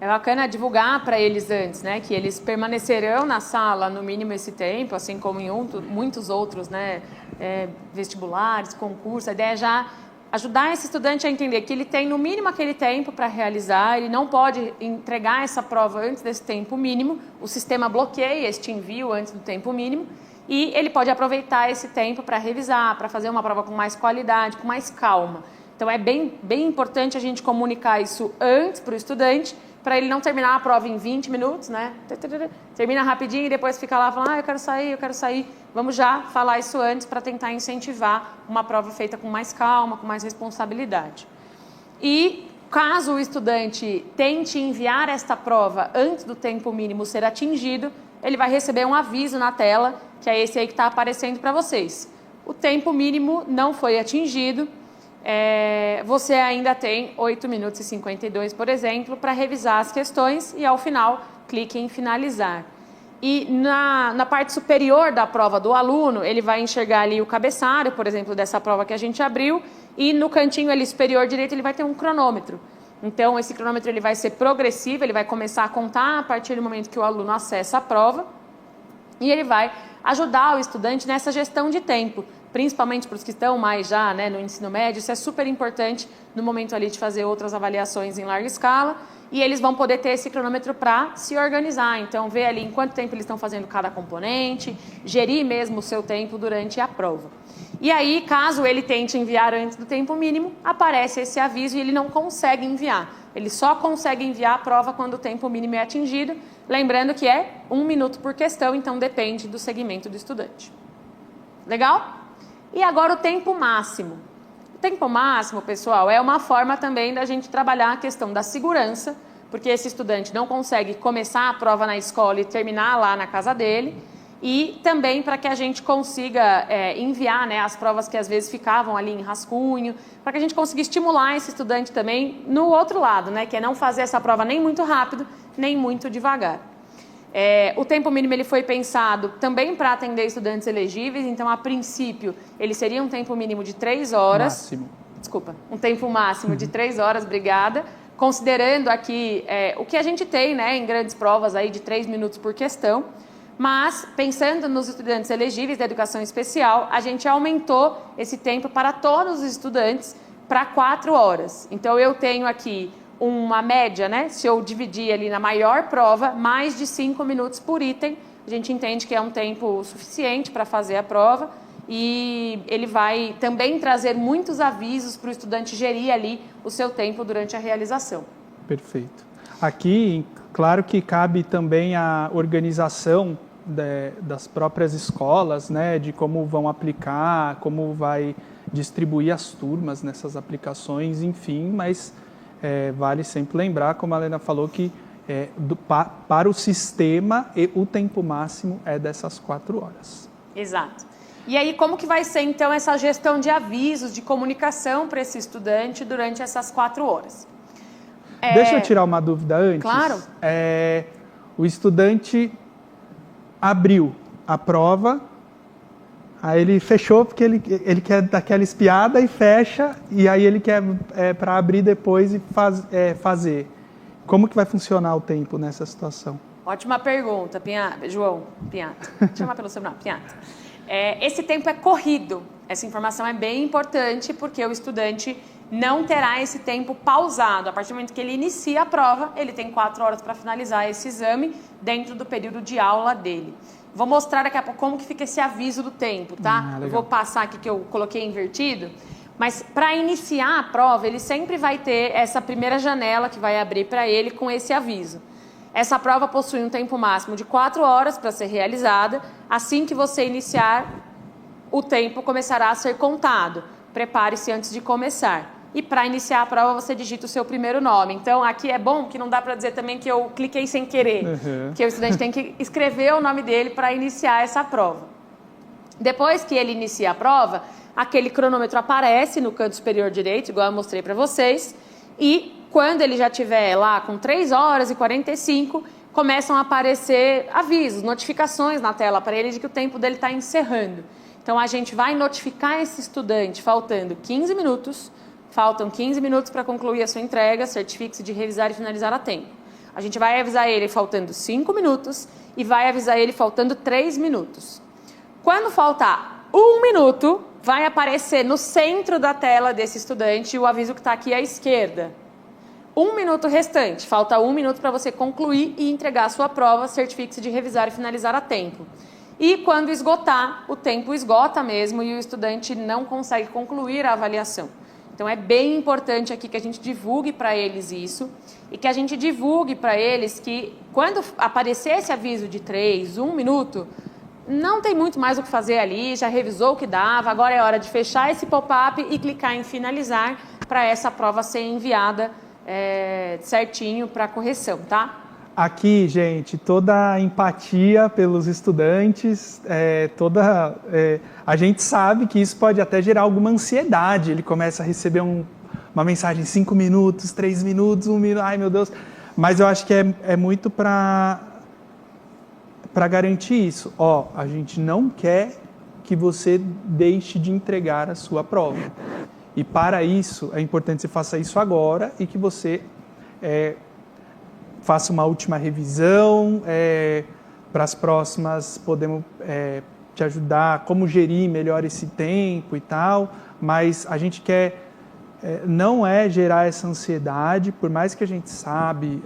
É bacana divulgar para eles antes, né, que eles permanecerão na sala no mínimo esse tempo, assim como em muitos outros, né, vestibulares, concursos. A ideia é já ajudar esse estudante a entender que ele tem no mínimo aquele tempo para realizar, ele não pode entregar essa prova antes desse tempo mínimo, o sistema bloqueia este envio antes do tempo mínimo, e ele pode aproveitar esse tempo para revisar, para fazer uma prova com mais qualidade, com mais calma. Então é bem importante a gente comunicar isso antes para o estudante, para ele não terminar a prova em 20 minutos, né? Termina rapidinho e depois fica lá falando, eu quero sair. Vamos já falar isso antes para tentar incentivar uma prova feita com mais calma, com mais responsabilidade. E caso o estudante tente enviar esta prova antes do tempo mínimo ser atingido, ele vai receber um aviso na tela, que é esse aí que está aparecendo para vocês. O tempo mínimo não foi atingido, você ainda tem 8 minutos e 52, por exemplo, para revisar as questões e, ao final, clique em finalizar. E na parte superior da prova do aluno, ele vai enxergar ali o cabeçalho, por exemplo, dessa prova que a gente abriu, e no cantinho ali superior direito ele vai ter um cronômetro. Então, esse cronômetro ele vai ser progressivo, ele vai começar a contar a partir do momento que o aluno acessa a prova, e ele vai ajudar o estudante nessa gestão de tempo, principalmente para os que estão mais já, né, no ensino médio. Isso é super importante no momento ali de fazer outras avaliações em larga escala, e eles vão poder ter esse cronômetro para se organizar. Então, ver ali em quanto tempo eles estão fazendo cada componente, gerir mesmo o seu tempo durante a prova. E aí, caso ele tente enviar antes do tempo mínimo, aparece esse aviso e ele não consegue enviar. Ele só consegue enviar a prova quando o tempo mínimo é atingido, lembrando que é 1 minuto por questão, então depende do segmento do estudante. Legal? E agora o tempo máximo. O tempo máximo, pessoal, é uma forma também da gente trabalhar a questão da segurança, porque esse estudante não consegue começar a prova na escola e terminar lá na casa dele, e também para que a gente consiga enviar, né, as provas que às vezes ficavam ali em rascunho, para que a gente consiga estimular esse estudante também no outro lado, né, que é não fazer essa prova nem muito rápido, nem muito devagar. O tempo mínimo ele foi pensado também para atender estudantes elegíveis, então, a princípio, ele seria um tempo mínimo de 3 horas. Máximo. Desculpa, um tempo máximo de 3 horas, obrigada. Considerando aqui o que a gente tem, né, em grandes provas aí de 3 minutos por questão, mas pensando nos estudantes elegíveis da educação especial, a gente aumentou esse tempo para todos os estudantes para 4 horas. Então, eu tenho aqui uma média, né? Se eu dividir ali na maior prova, mais de 5 minutos por item, a gente entende que é um tempo suficiente para fazer a prova, e ele vai também trazer muitos avisos para o estudante gerir ali o seu tempo durante a realização. Perfeito. Aqui, claro que cabe também a organização das próprias escolas, né? De como vão aplicar, como vai distribuir as turmas nessas aplicações, enfim, mas vale sempre lembrar, como a Helena falou, que para o sistema o tempo máximo é dessas 4 horas. Exato. E aí, como que vai ser, então, essa gestão de avisos, de comunicação para esse estudante durante essas 4 horas? Deixa eu tirar uma dúvida antes. Claro. O estudante abriu a prova, aí ele fechou porque ele quer dar aquela espiada e fecha, e aí ele quer para abrir depois e fazer. Como que vai funcionar o tempo nessa situação? Ótima pergunta, João Pinhato. Chama pelo seu nome, Pinhato. Esse tempo é corrido. Essa informação é bem importante porque o estudante não terá esse tempo pausado. A partir do momento que ele inicia a prova, ele tem 4 horas para finalizar esse exame dentro do período de aula dele. Vou mostrar daqui a pouco como que fica esse aviso do tempo, tá? Eu vou passar aqui que eu coloquei invertido. Mas para iniciar a prova, ele sempre vai ter essa primeira janela que vai abrir para ele com esse aviso. Essa prova possui um tempo máximo de 4 horas para ser realizada. Assim que você iniciar, o tempo começará a ser contado. Prepare-se antes de começar. E para iniciar a prova, você digita o seu primeiro nome. Então, aqui é bom que não dá para dizer também que eu cliquei sem querer. Que o estudante tem que escrever o nome dele para iniciar essa prova. Depois que ele inicia a prova, aquele cronômetro aparece no canto superior direito, igual eu mostrei para vocês. E quando ele já estiver lá com 3 horas e 45, começam a aparecer avisos, notificações na tela para ele de que o tempo dele está encerrando. Então, a gente vai notificar esse estudante faltando 15 minutos, faltam 15 minutos para concluir a sua entrega, certifique-se de revisar e finalizar a tempo. A gente vai avisar ele faltando 5 minutos e vai avisar ele faltando 3 minutos. Quando faltar 1 minuto, vai aparecer no centro da tela desse estudante o aviso que está aqui à esquerda. 1 minuto restante, falta 1 minuto para você concluir e entregar a sua prova, certifique-se de revisar e finalizar a tempo. E quando esgotar, o tempo esgota mesmo e o estudante não consegue concluir a avaliação. Então é bem importante aqui que a gente divulgue para eles isso e que a gente divulgue para eles que quando aparecer esse aviso de 3, 1 minuto, não tem muito mais o que fazer ali, já revisou o que dava, agora é hora de fechar esse pop-up e clicar em finalizar para essa prova ser enviada certinho para correção, tá? Aqui, gente, toda a empatia pelos estudantes, a gente sabe que isso pode até gerar alguma ansiedade. Ele começa a receber uma mensagem 5 minutos, 3 minutos, 1 minuto, ai meu Deus. Mas eu acho que é muito para garantir isso. A gente não quer que você deixe de entregar a sua prova. E para isso, é importante que você faça isso agora e que você faça uma última revisão, para as próximas podemos te ajudar como gerir melhor esse tempo e tal, mas a gente quer, não gerar essa ansiedade, por mais que a gente sabe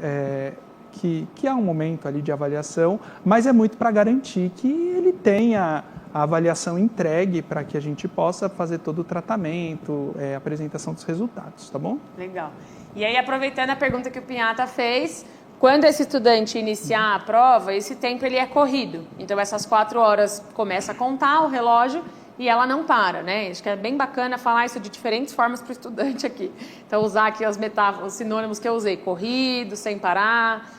que há um momento ali de avaliação, mas é muito para garantir que ele tenha a avaliação entregue para que a gente possa fazer todo o tratamento, apresentação dos resultados, tá bom? Legal. E aí, aproveitando a pergunta que o Pinhata fez, quando esse estudante iniciar a prova, esse tempo ele é corrido. Então, essas 4 horas começa a contar o relógio e ela não para, né? Acho que é bem bacana falar isso de diferentes formas para o estudante aqui. Então, usar aqui as metáforas, os sinônimos que eu usei, corrido, sem parar.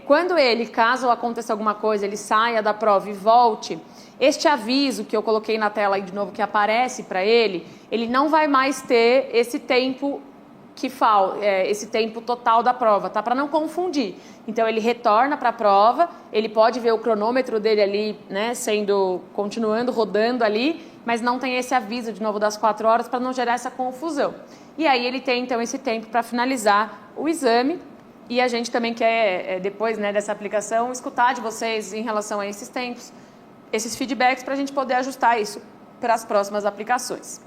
Quando ele, caso aconteça alguma coisa, ele saia da prova e volte, este aviso que eu coloquei na tela aí de novo, que aparece para ele não vai mais ter esse tempo esse tempo total da prova, tá? Para não confundir. Então, ele retorna para a prova, ele pode ver o cronômetro dele ali, né, continuando rodando ali, mas não tem esse aviso de novo das 4 horas para não gerar essa confusão. E aí, ele tem, então, esse tempo para finalizar o exame e a gente também quer, depois, né, dessa aplicação, escutar de vocês em relação a esses tempos, esses feedbacks para a gente poder ajustar isso para as próximas aplicações.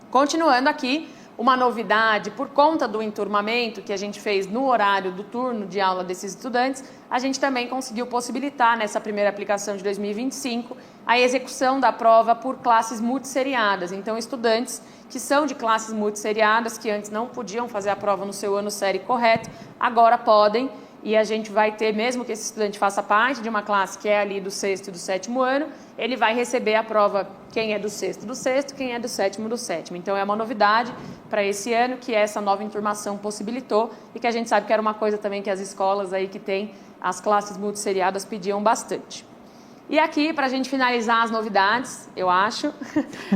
Continuando aqui, uma novidade, por conta do enturmamento que a gente fez no horário do turno de aula desses estudantes, a gente também conseguiu possibilitar nessa primeira aplicação de 2025 a execução da prova por classes multisseriadas. Então, estudantes que são de classes multisseriadas, que antes não podiam fazer a prova no seu ano série correto, agora podem. E a gente vai ter, mesmo que esse estudante faça parte de uma classe que é ali do 6º e do 7º ano, ele vai receber a prova quem é do 6º do 6º, quem é do 7º do 7º. Então é uma novidade para esse ano que essa nova enturmação possibilitou e que a gente sabe que era uma coisa também que as escolas aí que tem as classes multisseriadas pediam bastante. E aqui, para a gente finalizar as novidades, eu acho,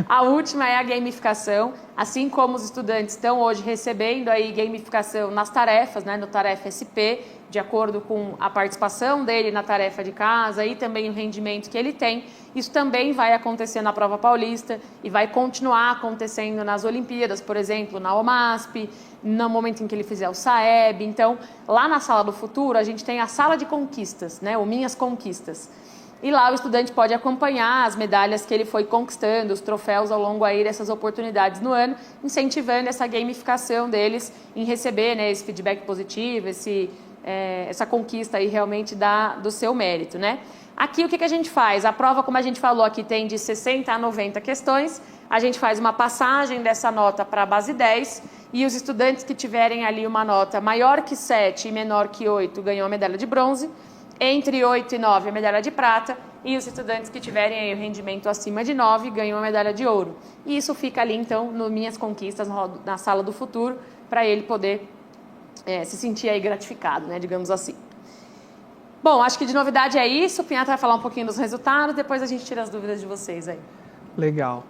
a última é a gamificação. Assim como os estudantes estão hoje recebendo aí gamificação nas tarefas, né, no Tarefa SP, de acordo com a participação dele na tarefa de casa e também o rendimento que ele tem, isso também vai acontecer na Prova Paulista e vai continuar acontecendo nas Olimpíadas, por exemplo, na OMASP, no momento em que ele fizer o SAEB. Então, lá na Sala do Futuro, a gente tem a Sala de Conquistas, né, o Minhas Conquistas. E lá o estudante pode acompanhar as medalhas que ele foi conquistando, os troféus ao longo aí dessas oportunidades no ano, incentivando essa gamificação deles em receber, né, esse feedback positivo, essa conquista aí realmente do seu mérito, né? Aqui o que a gente faz? A prova, como a gente falou aqui, tem de 60 a 90 questões. A gente faz uma passagem dessa nota para a base 10 e os estudantes que tiverem ali uma nota maior que 7 e menor que 8 ganham a medalha de bronze. Entre 8 e 9, a medalha de prata, e os estudantes que tiverem aí o rendimento acima de 9 ganham a medalha de ouro. E isso fica ali, então, no Minhas Conquistas, na Sala do Futuro, para ele poder se sentir aí gratificado, né, digamos assim. Bom, acho que de novidade é isso. O Pinhata vai falar um pouquinho dos resultados, depois a gente tira as dúvidas de vocês aí. Legal.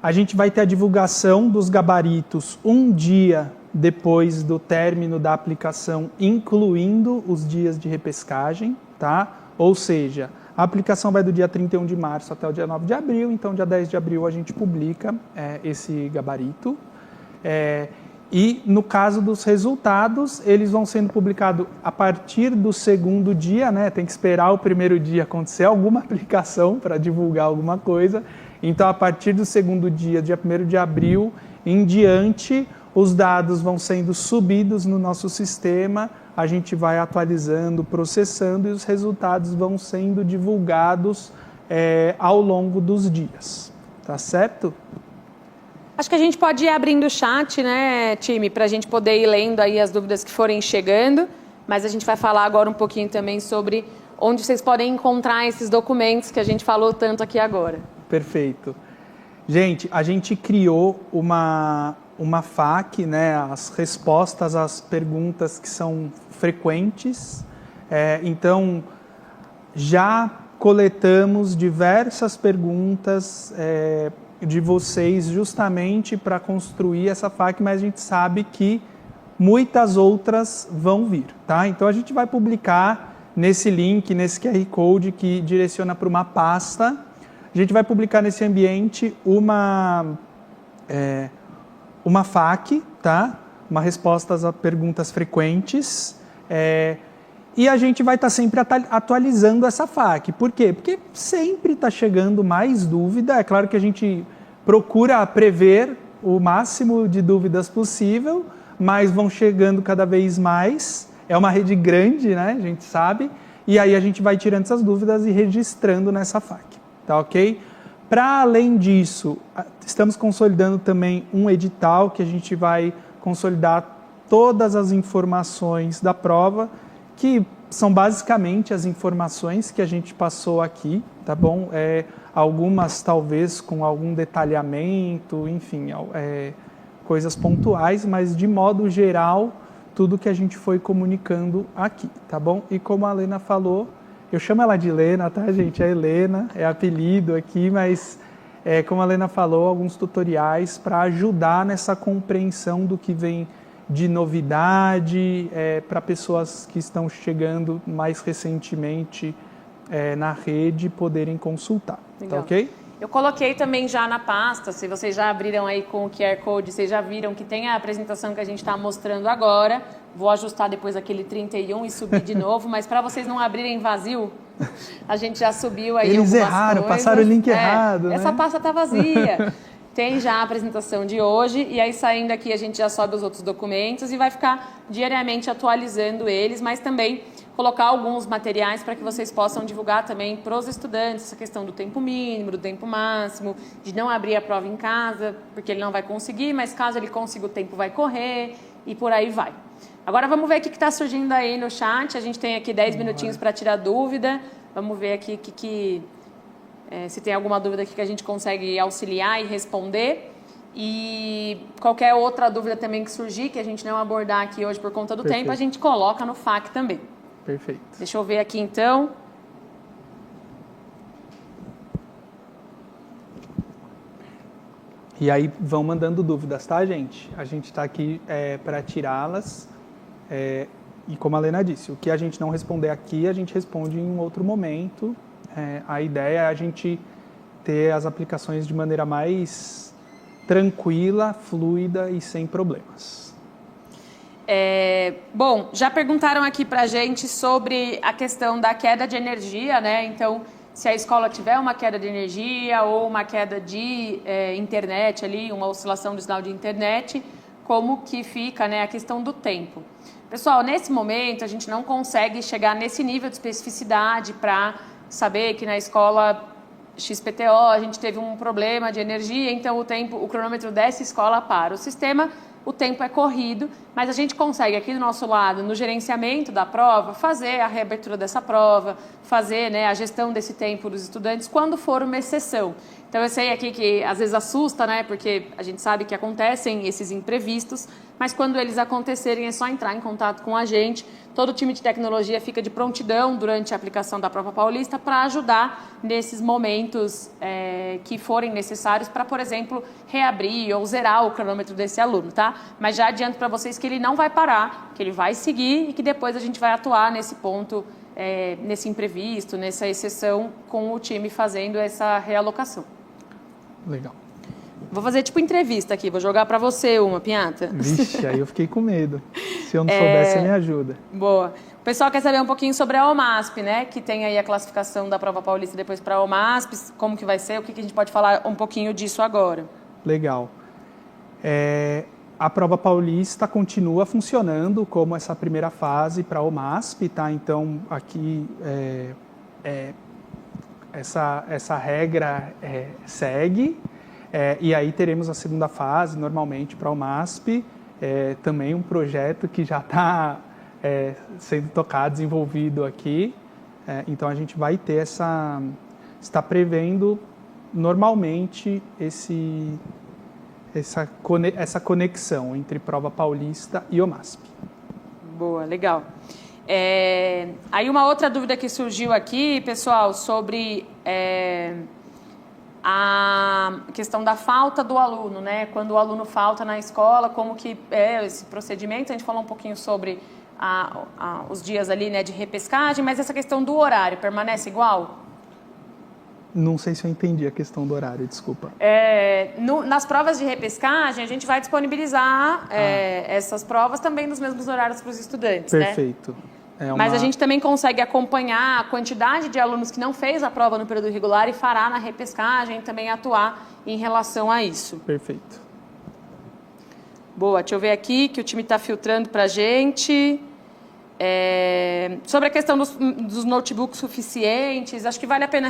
A gente vai ter a divulgação dos gabaritos um dia depois do término da aplicação, incluindo os dias de repescagem, tá? Ou seja, a aplicação vai do dia 31 de março até o dia 9 de abril, então dia 10 de abril a gente publica esse gabarito. E no caso dos resultados, eles vão sendo publicados a partir do segundo dia, né? Tem que esperar o primeiro dia acontecer alguma aplicação para divulgar alguma coisa. Então, a partir do segundo dia, dia 1º de abril em diante, os dados vão sendo subidos no nosso sistema, a gente vai atualizando, processando e os resultados vão sendo divulgados ao longo dos dias. Tá certo? Acho que a gente pode ir abrindo o chat, né, time, para a gente poder ir lendo aí as dúvidas que forem chegando, mas a gente vai falar agora um pouquinho também sobre onde vocês podem encontrar esses documentos que a gente falou tanto aqui agora. Perfeito. Gente, a gente criou uma FAQ, né, as respostas às perguntas que são frequentes. Então, já coletamos diversas perguntas de vocês justamente para construir essa FAQ, mas a gente sabe que muitas outras vão vir, tá? Então, a gente vai publicar nesse link, nesse QR Code que direciona para uma pasta. A gente vai publicar nesse ambiente uma FAQ, tá? Uma respostas a perguntas frequentes. E a gente vai estar sempre atualizando essa FAQ. Por quê? Porque sempre está chegando mais dúvida. É claro que a gente procura prever o máximo de dúvidas possível, mas vão chegando cada vez mais. É uma rede grande, né? A gente sabe. E aí a gente vai tirando essas dúvidas e registrando nessa FAQ. Tá ok? Para além disso, estamos consolidando também um edital que a gente vai consolidar todas as informações da prova, que são basicamente as informações que a gente passou aqui, tá bom? Algumas talvez com algum detalhamento, enfim, coisas pontuais, mas de modo geral, tudo que a gente foi comunicando aqui, tá bom? E como a Lena falou, eu chamo ela de Lena, tá, gente? É Helena, é apelido aqui, mas como a Lena falou, alguns tutoriais para ajudar nessa compreensão do que vem de novidade para pessoas que estão chegando mais recentemente na rede poderem consultar. Legal. Tá ok? Eu coloquei também já na pasta, se vocês já abriram aí com o QR Code, vocês já viram que tem a apresentação que a gente está mostrando agora. Vou ajustar depois aquele 31 e subir de novo, mas para vocês não abrirem vazio, a gente já subiu aí Eles algumas erraram, coisas. passaram o link errado. Essa né? pasta está vazia. Tem já a apresentação de hoje e aí saindo aqui a gente já sobe os outros documentos e vai ficar diariamente atualizando eles, mas também colocar alguns materiais para que vocês possam divulgar também para os estudantes essa questão do tempo mínimo, do tempo máximo, de não abrir a prova em casa, porque ele não vai conseguir, mas caso ele consiga o tempo vai correr e por aí vai. Agora vamos ver o que está surgindo aí no chat, a gente tem aqui 10 minutinhos para tirar dúvida, vamos ver aqui se tem alguma dúvida aqui que a gente consegue auxiliar e responder. E qualquer outra dúvida também que surgir, que a gente não abordar aqui hoje por conta do tempo, a gente coloca no FAQ também. Perfeito. Deixa eu ver aqui então. E aí vão mandando dúvidas, tá, gente? A gente está aqui para tirá-las. E como a Lena disse, o que a gente não responder aqui, a gente responde em um outro momento. A ideia é a gente ter as aplicações de maneira mais tranquila, fluida e sem problemas. Bom, já perguntaram aqui pra gente sobre a questão da queda de energia, né? Então, se a escola tiver uma queda de energia ou uma queda de internet ali, uma oscilação do sinal de internet, como que fica, né, a questão do tempo. Pessoal, nesse momento a gente não consegue chegar nesse nível de especificidade para saber que na escola XPTO a gente teve um problema de energia, então o cronômetro dessa escola para. O sistema, o tempo é corrido, mas a gente consegue aqui do nosso lado, no gerenciamento da prova, fazer a reabertura dessa prova, fazer, né, a gestão desse tempo dos estudantes quando for uma exceção. Então eu sei aqui que às vezes assusta, né, porque a gente sabe que acontecem esses imprevistos, mas quando eles acontecerem é só entrar em contato com a gente. Todo o time de tecnologia fica de prontidão durante a aplicação da prova paulista para ajudar nesses momentos que forem necessários para, por exemplo, reabrir ou zerar o cronômetro desse aluno, tá? Mas já adianto para vocês que ele não vai parar, que ele vai seguir e que depois a gente vai atuar nesse ponto, nesse imprevisto, nessa exceção, com o time fazendo essa realocação. Legal. Vou fazer tipo entrevista aqui, vou jogar para você uma, Pianta. Vixe, aí eu fiquei com medo. Se eu não soubesse, você me ajuda. Boa. O pessoal quer saber um pouquinho sobre a OMASP, né? Que tem aí a classificação da prova paulista depois para a OMASP, como que vai ser, o que a gente pode falar um pouquinho disso agora. Legal. A prova paulista continua funcionando como essa primeira fase para a OMASP, tá? Então, aqui essa regra segue. E aí teremos a segunda fase, normalmente, para o MASP, também um projeto que já está sendo tocado, desenvolvido aqui. Então, a gente vai ter está prevendo, normalmente, essa conexão entre prova paulista e o MASP. Boa, legal. Aí uma outra dúvida que surgiu aqui, pessoal, sobre a questão da falta do aluno, né? Quando o aluno falta na escola, como que é esse procedimento? A gente falou um pouquinho sobre os dias ali, né, de repescagem, mas essa questão do horário permanece igual? Não sei se eu entendi a questão do horário, desculpa. Nas provas de repescagem, a gente vai disponibilizar essas provas também nos mesmos horários para os estudantes, perfeito. Né? Mas a gente também consegue acompanhar a quantidade de alunos que não fez a prova no período regular e fará na repescagem e também atuar em relação a isso. Perfeito. Boa, deixa eu ver aqui que o time está filtrando para a gente. Sobre a questão dos notebooks suficientes, acho que vale a pena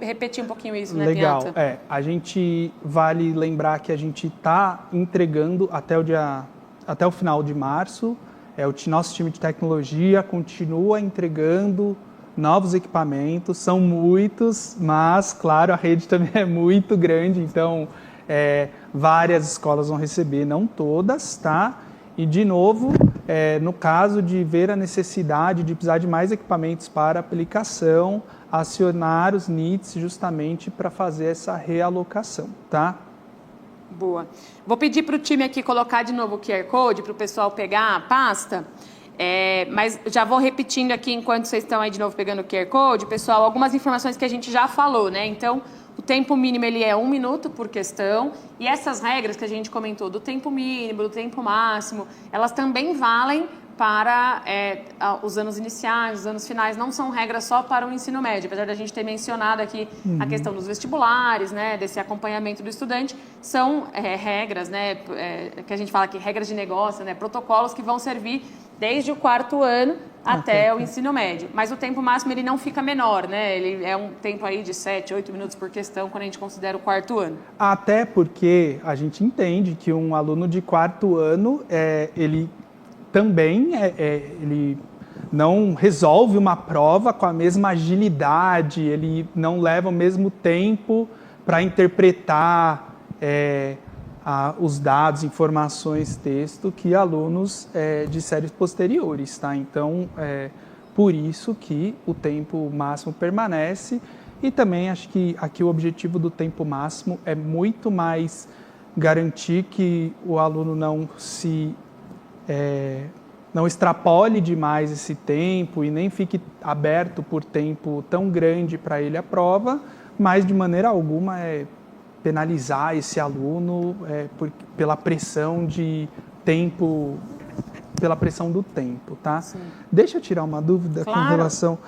repetir um pouquinho isso, né, Legal, Pianta? A gente vale lembrar que a gente está entregando até o final de março. O nosso time de tecnologia continua entregando novos equipamentos, são muitos, mas, claro, a rede também é muito grande, então várias escolas vão receber, não todas, tá? E, de novo, no caso de ver a necessidade de precisar de mais equipamentos para aplicação, acionar os NITs justamente para fazer essa realocação, tá? Boa. Vou pedir para o time aqui colocar de novo o QR Code para o pessoal pegar a pasta, mas já vou repetindo aqui enquanto vocês estão aí de novo pegando o QR Code, pessoal, algumas informações que a gente já falou, né? Então, o tempo mínimo ele é 1 minuto por questão e essas regras que a gente comentou do tempo mínimo, do tempo máximo, elas também valem para os anos iniciais, os anos finais, não são regras só para o ensino médio, apesar da gente ter mencionado aqui a questão dos vestibulares, né, desse acompanhamento do estudante, são regras, né, que a gente fala aqui, regras de negócio, né, protocolos que vão servir desde o 4º ano até o ensino médio. Mas o tempo máximo ele não fica menor, né? Ele é um tempo aí de 7, 8 minutos por questão quando a gente considera o 4º ano. Até porque a gente entende que um aluno de 4º ano, ele também ele não resolve uma prova com a mesma agilidade, ele não leva o mesmo tempo para interpretar os dados, informações, texto que alunos de séries posteriores, tá? Então, por isso que o tempo máximo permanece e também acho que aqui o objetivo do tempo máximo é muito mais garantir que o aluno não extrapole demais esse tempo e nem fique aberto por tempo tão grande para ele a prova, mas de maneira alguma penalizar esse aluno pela pressão de tempo, pela pressão do tempo, tá? Sim. Deixa eu tirar uma dúvida com relação...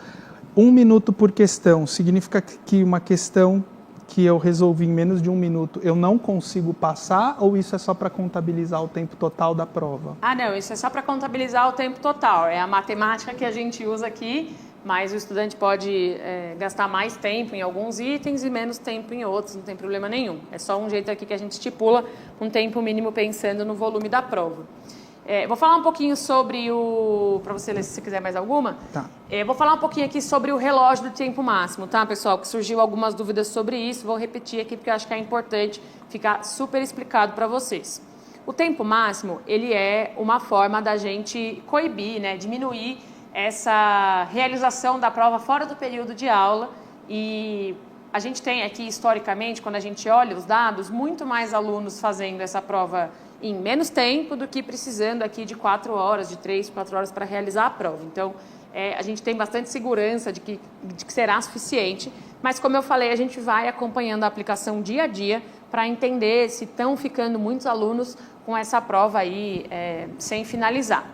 1 minuto por questão, significa que uma questão que eu resolvi em menos de 1 minuto, eu não consigo passar, ou isso é só para contabilizar o tempo total da prova? Ah, não, isso é só para contabilizar o tempo total. É a matemática que a gente usa aqui, mas o estudante pode gastar mais tempo em alguns itens e menos tempo em outros, não tem problema nenhum. É só um jeito aqui que a gente estipula um tempo mínimo pensando no volume da prova. Vou falar um pouquinho sobre para você ler se você quiser mais alguma. Tá. Vou falar um pouquinho aqui sobre o relógio do tempo máximo, tá, pessoal? Que surgiu algumas dúvidas sobre isso, vou repetir aqui porque eu acho que é importante ficar super explicado para vocês. O tempo máximo, ele é uma forma da gente coibir, né, diminuir essa realização da prova fora do período de aula, e a gente tem aqui, historicamente, quando a gente olha os dados, muito mais alunos fazendo essa prova em menos tempo do que precisando aqui de 4 horas, de 3, 4 horas para realizar a prova. Então, a gente tem bastante segurança de que será suficiente, mas como eu falei, a gente vai acompanhando a aplicação dia a dia para entender se estão ficando muitos alunos com essa prova aí sem finalizar.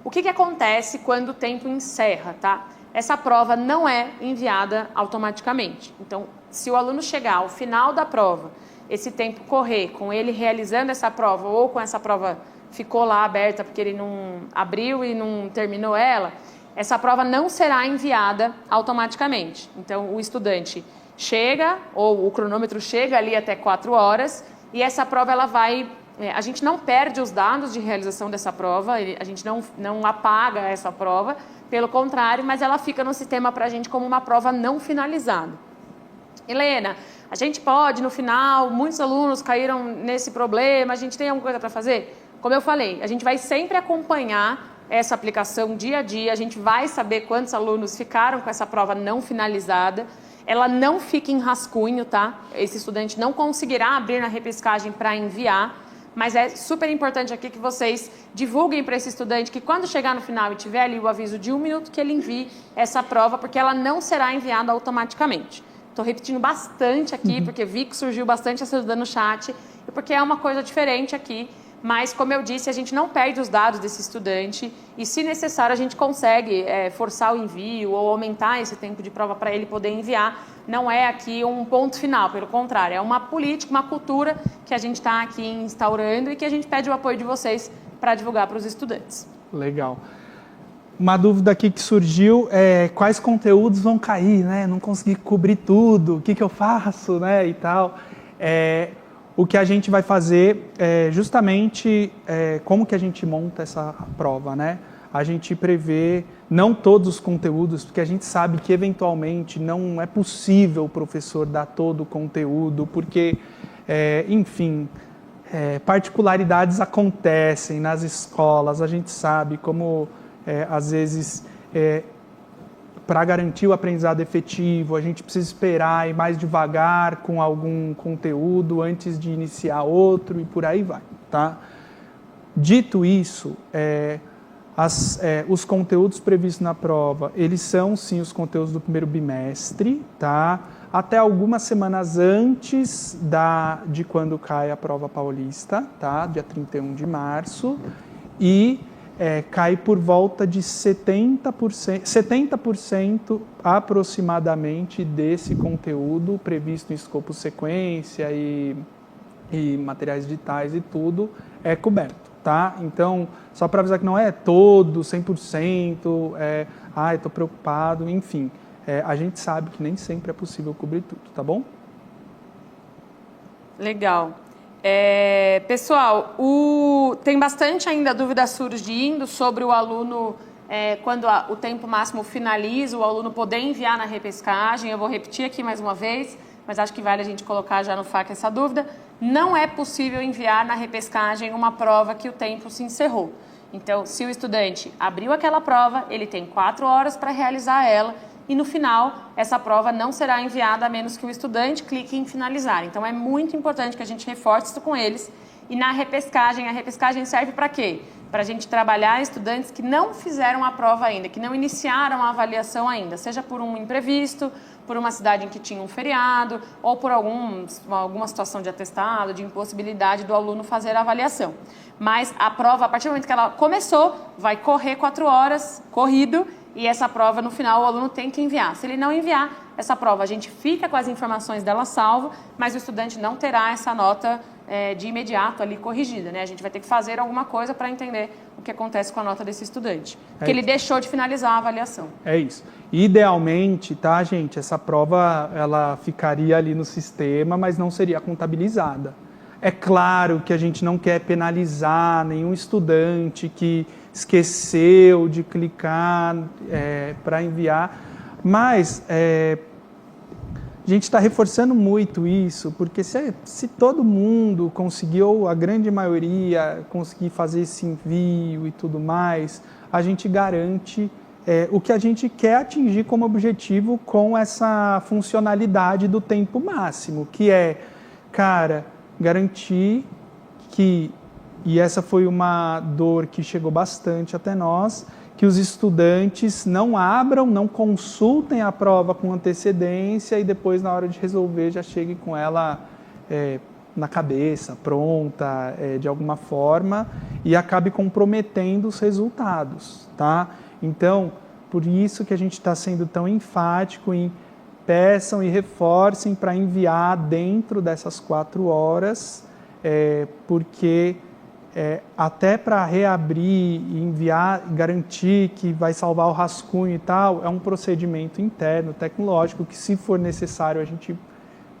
O que acontece quando o tempo encerra, tá? Essa prova não é enviada automaticamente. Então, se o aluno chegar ao final da prova, esse tempo correr com ele realizando essa prova ou com essa prova ficou lá aberta porque ele não abriu e não terminou ela, essa prova não será enviada automaticamente. Então, o estudante chega, ou o cronômetro chega ali até 4 horas, e essa prova ela vai... a gente não perde os dados de realização dessa prova, a gente não apaga essa prova, pelo contrário, mas ela fica no sistema para a gente como uma prova não finalizada. Helena, a gente pode, no final, muitos alunos caíram nesse problema, a gente tem alguma coisa para fazer? Como eu falei, a gente vai sempre acompanhar essa aplicação dia a dia, a gente vai saber quantos alunos ficaram com essa prova não finalizada, ela não fica em rascunho, tá? Esse estudante não conseguirá abrir na repescagem para enviar, mas é super importante aqui que vocês divulguem para esse estudante que quando chegar no final e tiver ali o aviso de 1 minuto, que ele envie essa prova, porque ela não será enviada automaticamente. Estou repetindo bastante aqui, porque vi que surgiu bastante essa dúvida no chat, e porque é uma coisa diferente aqui, mas como eu disse, a gente não perde os dados desse estudante, e se necessário a gente consegue forçar o envio ou aumentar esse tempo de prova para ele poder enviar. Não é aqui um ponto final, pelo contrário, é uma política, uma cultura que a gente está aqui instaurando e que a gente pede o apoio de vocês para divulgar para os estudantes. Legal. Uma dúvida aqui que surgiu é quais conteúdos vão cair, né? Não consegui cobrir tudo, o que eu faço, né? E tal. O que a gente vai fazer é justamente como que a gente monta essa prova, né? A gente prevê não todos os conteúdos, porque a gente sabe que eventualmente não é possível o professor dar todo o conteúdo, porque, enfim, particularidades acontecem nas escolas, a gente sabe como... às vezes, para garantir o aprendizado efetivo, a gente precisa esperar ir mais devagar com algum conteúdo antes de iniciar outro e por aí vai, tá? Dito isso, os conteúdos previstos na prova, eles são sim os conteúdos do primeiro bimestre, tá? Até algumas semanas antes de quando cai a prova paulista, tá? Dia 31 de março, e cai por volta de 70% aproximadamente desse conteúdo previsto em escopo sequência e materiais digitais e tudo é coberto, tá? Então, só para avisar que não é todo, 100%, eu estou preocupado, enfim, a gente sabe que nem sempre é possível cobrir tudo, tá bom? Legal. Pessoal, tem bastante ainda dúvida surgindo sobre o aluno, quando o tempo máximo finaliza, o aluno poder enviar na repescagem. Eu vou repetir aqui mais uma vez, mas acho que vale a gente colocar já no FAQ essa dúvida. Não é possível enviar na repescagem uma prova que o tempo se encerrou. Então, se o estudante abriu aquela prova, ele tem 4 horas para realizar ela, e no final, essa prova não será enviada a menos que o estudante clique em finalizar. Então, é muito importante que a gente reforce isso com eles. E na repescagem, a repescagem serve para quê? Para a gente trabalhar estudantes que não fizeram a prova ainda, que não iniciaram a avaliação ainda, seja por um imprevisto, por uma cidade em que tinha um feriado, ou por alguma situação de atestado, de impossibilidade do aluno fazer a avaliação. Mas a prova, a partir do momento que ela começou, vai correr 4 horas, corrido, e essa prova, no final, o aluno tem que enviar. Se ele não enviar essa prova, a gente fica com as informações dela salvo, mas o estudante não terá essa nota de imediato ali corrigida, né? A gente vai ter que fazer alguma coisa para entender o que acontece com a nota desse estudante. Porque ele deixou de finalizar a avaliação. É isso. Idealmente, tá, gente, essa prova ela ficaria ali no sistema, mas não seria contabilizada. É claro que a gente não quer penalizar nenhum estudante que esqueceu de clicar para enviar, mas a gente está reforçando muito isso, porque se todo mundo conseguiu, a grande maioria, conseguir fazer esse envio e tudo mais, a gente garante o que a gente quer atingir como objetivo com essa funcionalidade do tempo máximo, que é, cara, garantir que, e essa foi uma dor que chegou bastante até nós, que os estudantes não abram, não consultem a prova com antecedência e depois, na hora de resolver, já cheguem com ela na cabeça, pronta, de alguma forma, e acabe comprometendo os resultados, tá? Então, por isso que a gente está sendo tão enfático em peçam e reforcem para enviar dentro dessas 4 horas, porque até para reabrir e enviar, garantir que vai salvar o rascunho e tal, é um procedimento interno, tecnológico, que se for necessário a gente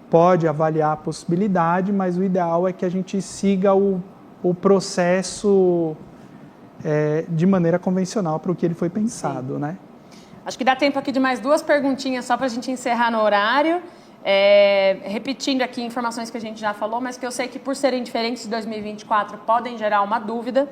pode avaliar a possibilidade, mas o ideal é que a gente siga o processo de maneira convencional para o que ele foi pensado, né? Acho que dá tempo aqui de mais 2 perguntinhas só para a gente encerrar no horário. Repetindo aqui informações que a gente já falou, mas que eu sei que por serem diferentes de 2024 podem gerar uma dúvida.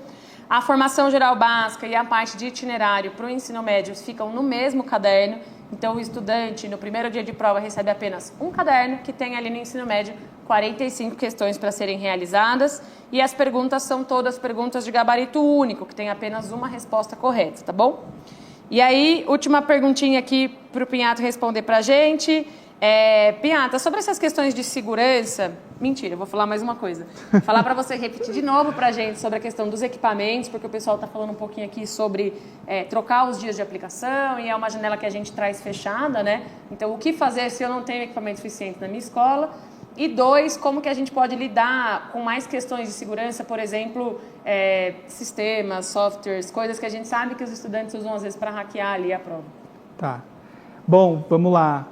A formação geral básica e a parte de itinerário para o ensino médio ficam no mesmo caderno, então o estudante no primeiro dia de prova recebe apenas um caderno que tem ali no ensino médio 45 questões para serem realizadas e as perguntas são todas perguntas de gabarito único, que tem apenas uma resposta correta, tá bom? E aí, última perguntinha aqui para o Pinhato responder para a gente. Pinhata, sobre essas questões de segurança, mentira, eu vou falar mais uma coisa. Falar para você repetir de novo para a gente sobre a questão dos equipamentos, porque o pessoal está falando um pouquinho aqui sobre trocar os dias de aplicação e é uma janela que a gente traz fechada, né? Então, o que fazer se eu não tenho equipamento suficiente na minha escola? E 2, como que a gente pode lidar com mais questões de segurança, por exemplo, sistemas, softwares, coisas que a gente sabe que os estudantes usam às vezes para hackear ali a prova. Tá. Bom, vamos lá.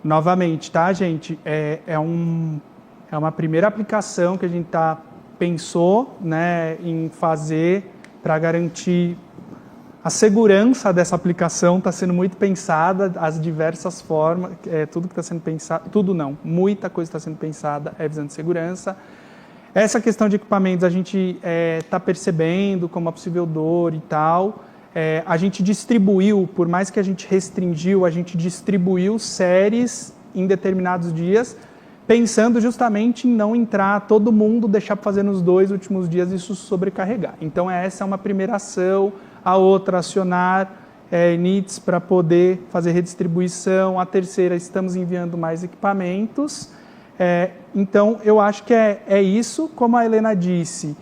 Novamente, tá, gente? É uma primeira aplicação que a gente pensou, né, em fazer para garantir a segurança dessa aplicação. Está sendo muito pensada, as diversas formas, tudo que está sendo pensado, tudo não, muita coisa está sendo pensada visando segurança. Essa questão de equipamentos a gente está percebendo como a possível dor e tal. A gente distribuiu, por mais que a gente restringiu, a gente distribuiu séries em determinados dias, pensando justamente em não entrar todo mundo, deixar para fazer nos 2 últimos dias isso sobrecarregar. Então essa é uma primeira ação, a outra acionar NITs para poder fazer redistribuição, a terceira estamos enviando mais equipamentos. Então eu acho que é isso, como a Helena disse.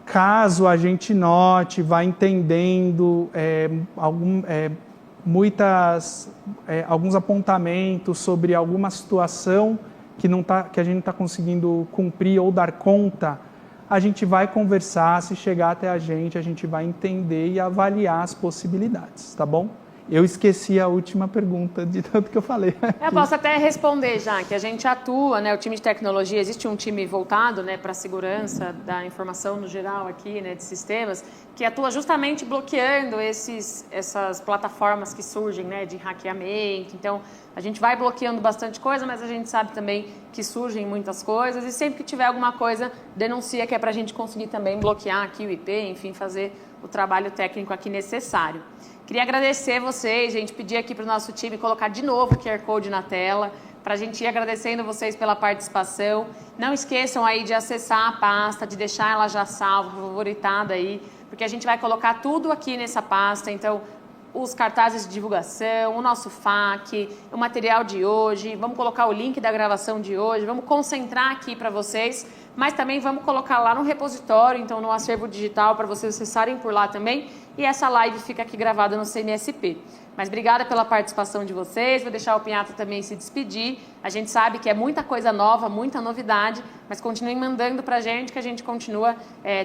Caso a gente note, vá entendendo alguns apontamentos sobre alguma situação que a gente não está conseguindo cumprir ou dar conta, a gente vai conversar, se chegar até a gente vai entender e avaliar as possibilidades, tá bom? Eu esqueci a última pergunta de tanto que eu falei. Eu posso até responder já, que a gente atua, né, o time de tecnologia, existe um time voltado, né, para a segurança da informação no geral aqui, né, de sistemas, que atua justamente bloqueando essas plataformas que surgem, né, de hackeamento. Então, a gente vai bloqueando bastante coisa, mas a gente sabe também que surgem muitas coisas e sempre que tiver alguma coisa, denuncia, que é para a gente conseguir também bloquear aqui o IP, enfim, fazer o trabalho técnico aqui necessário. Queria agradecer vocês, gente, pedir aqui para o nosso time colocar de novo o QR Code na tela, para a gente ir agradecendo vocês pela participação. Não esqueçam aí de acessar a pasta, de deixar ela já salva, favoritada aí, porque a gente vai colocar tudo aqui nessa pasta, então os cartazes de divulgação, o nosso FAQ, o material de hoje, vamos colocar o link da gravação de hoje, vamos concentrar aqui para vocês, mas também vamos colocar lá no repositório, então no acervo digital, para vocês acessarem por lá também. E essa live fica aqui gravada no CNSP. Mas obrigada pela participação de vocês, vou deixar o Pinhata também se despedir. A gente sabe que é muita coisa nova, muita novidade, mas continuem mandando para a gente, que a gente continua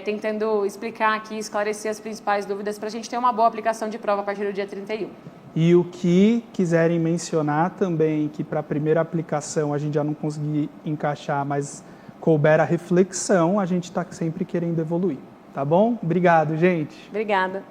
tentando explicar aqui, esclarecer as principais dúvidas para a gente ter uma boa aplicação de prova a partir do dia 31. E o que quiserem mencionar também, que para a primeira aplicação a gente já não conseguiu encaixar, mas couber a reflexão, a gente está sempre querendo evoluir. Tá bom? Obrigado, gente. Obrigada.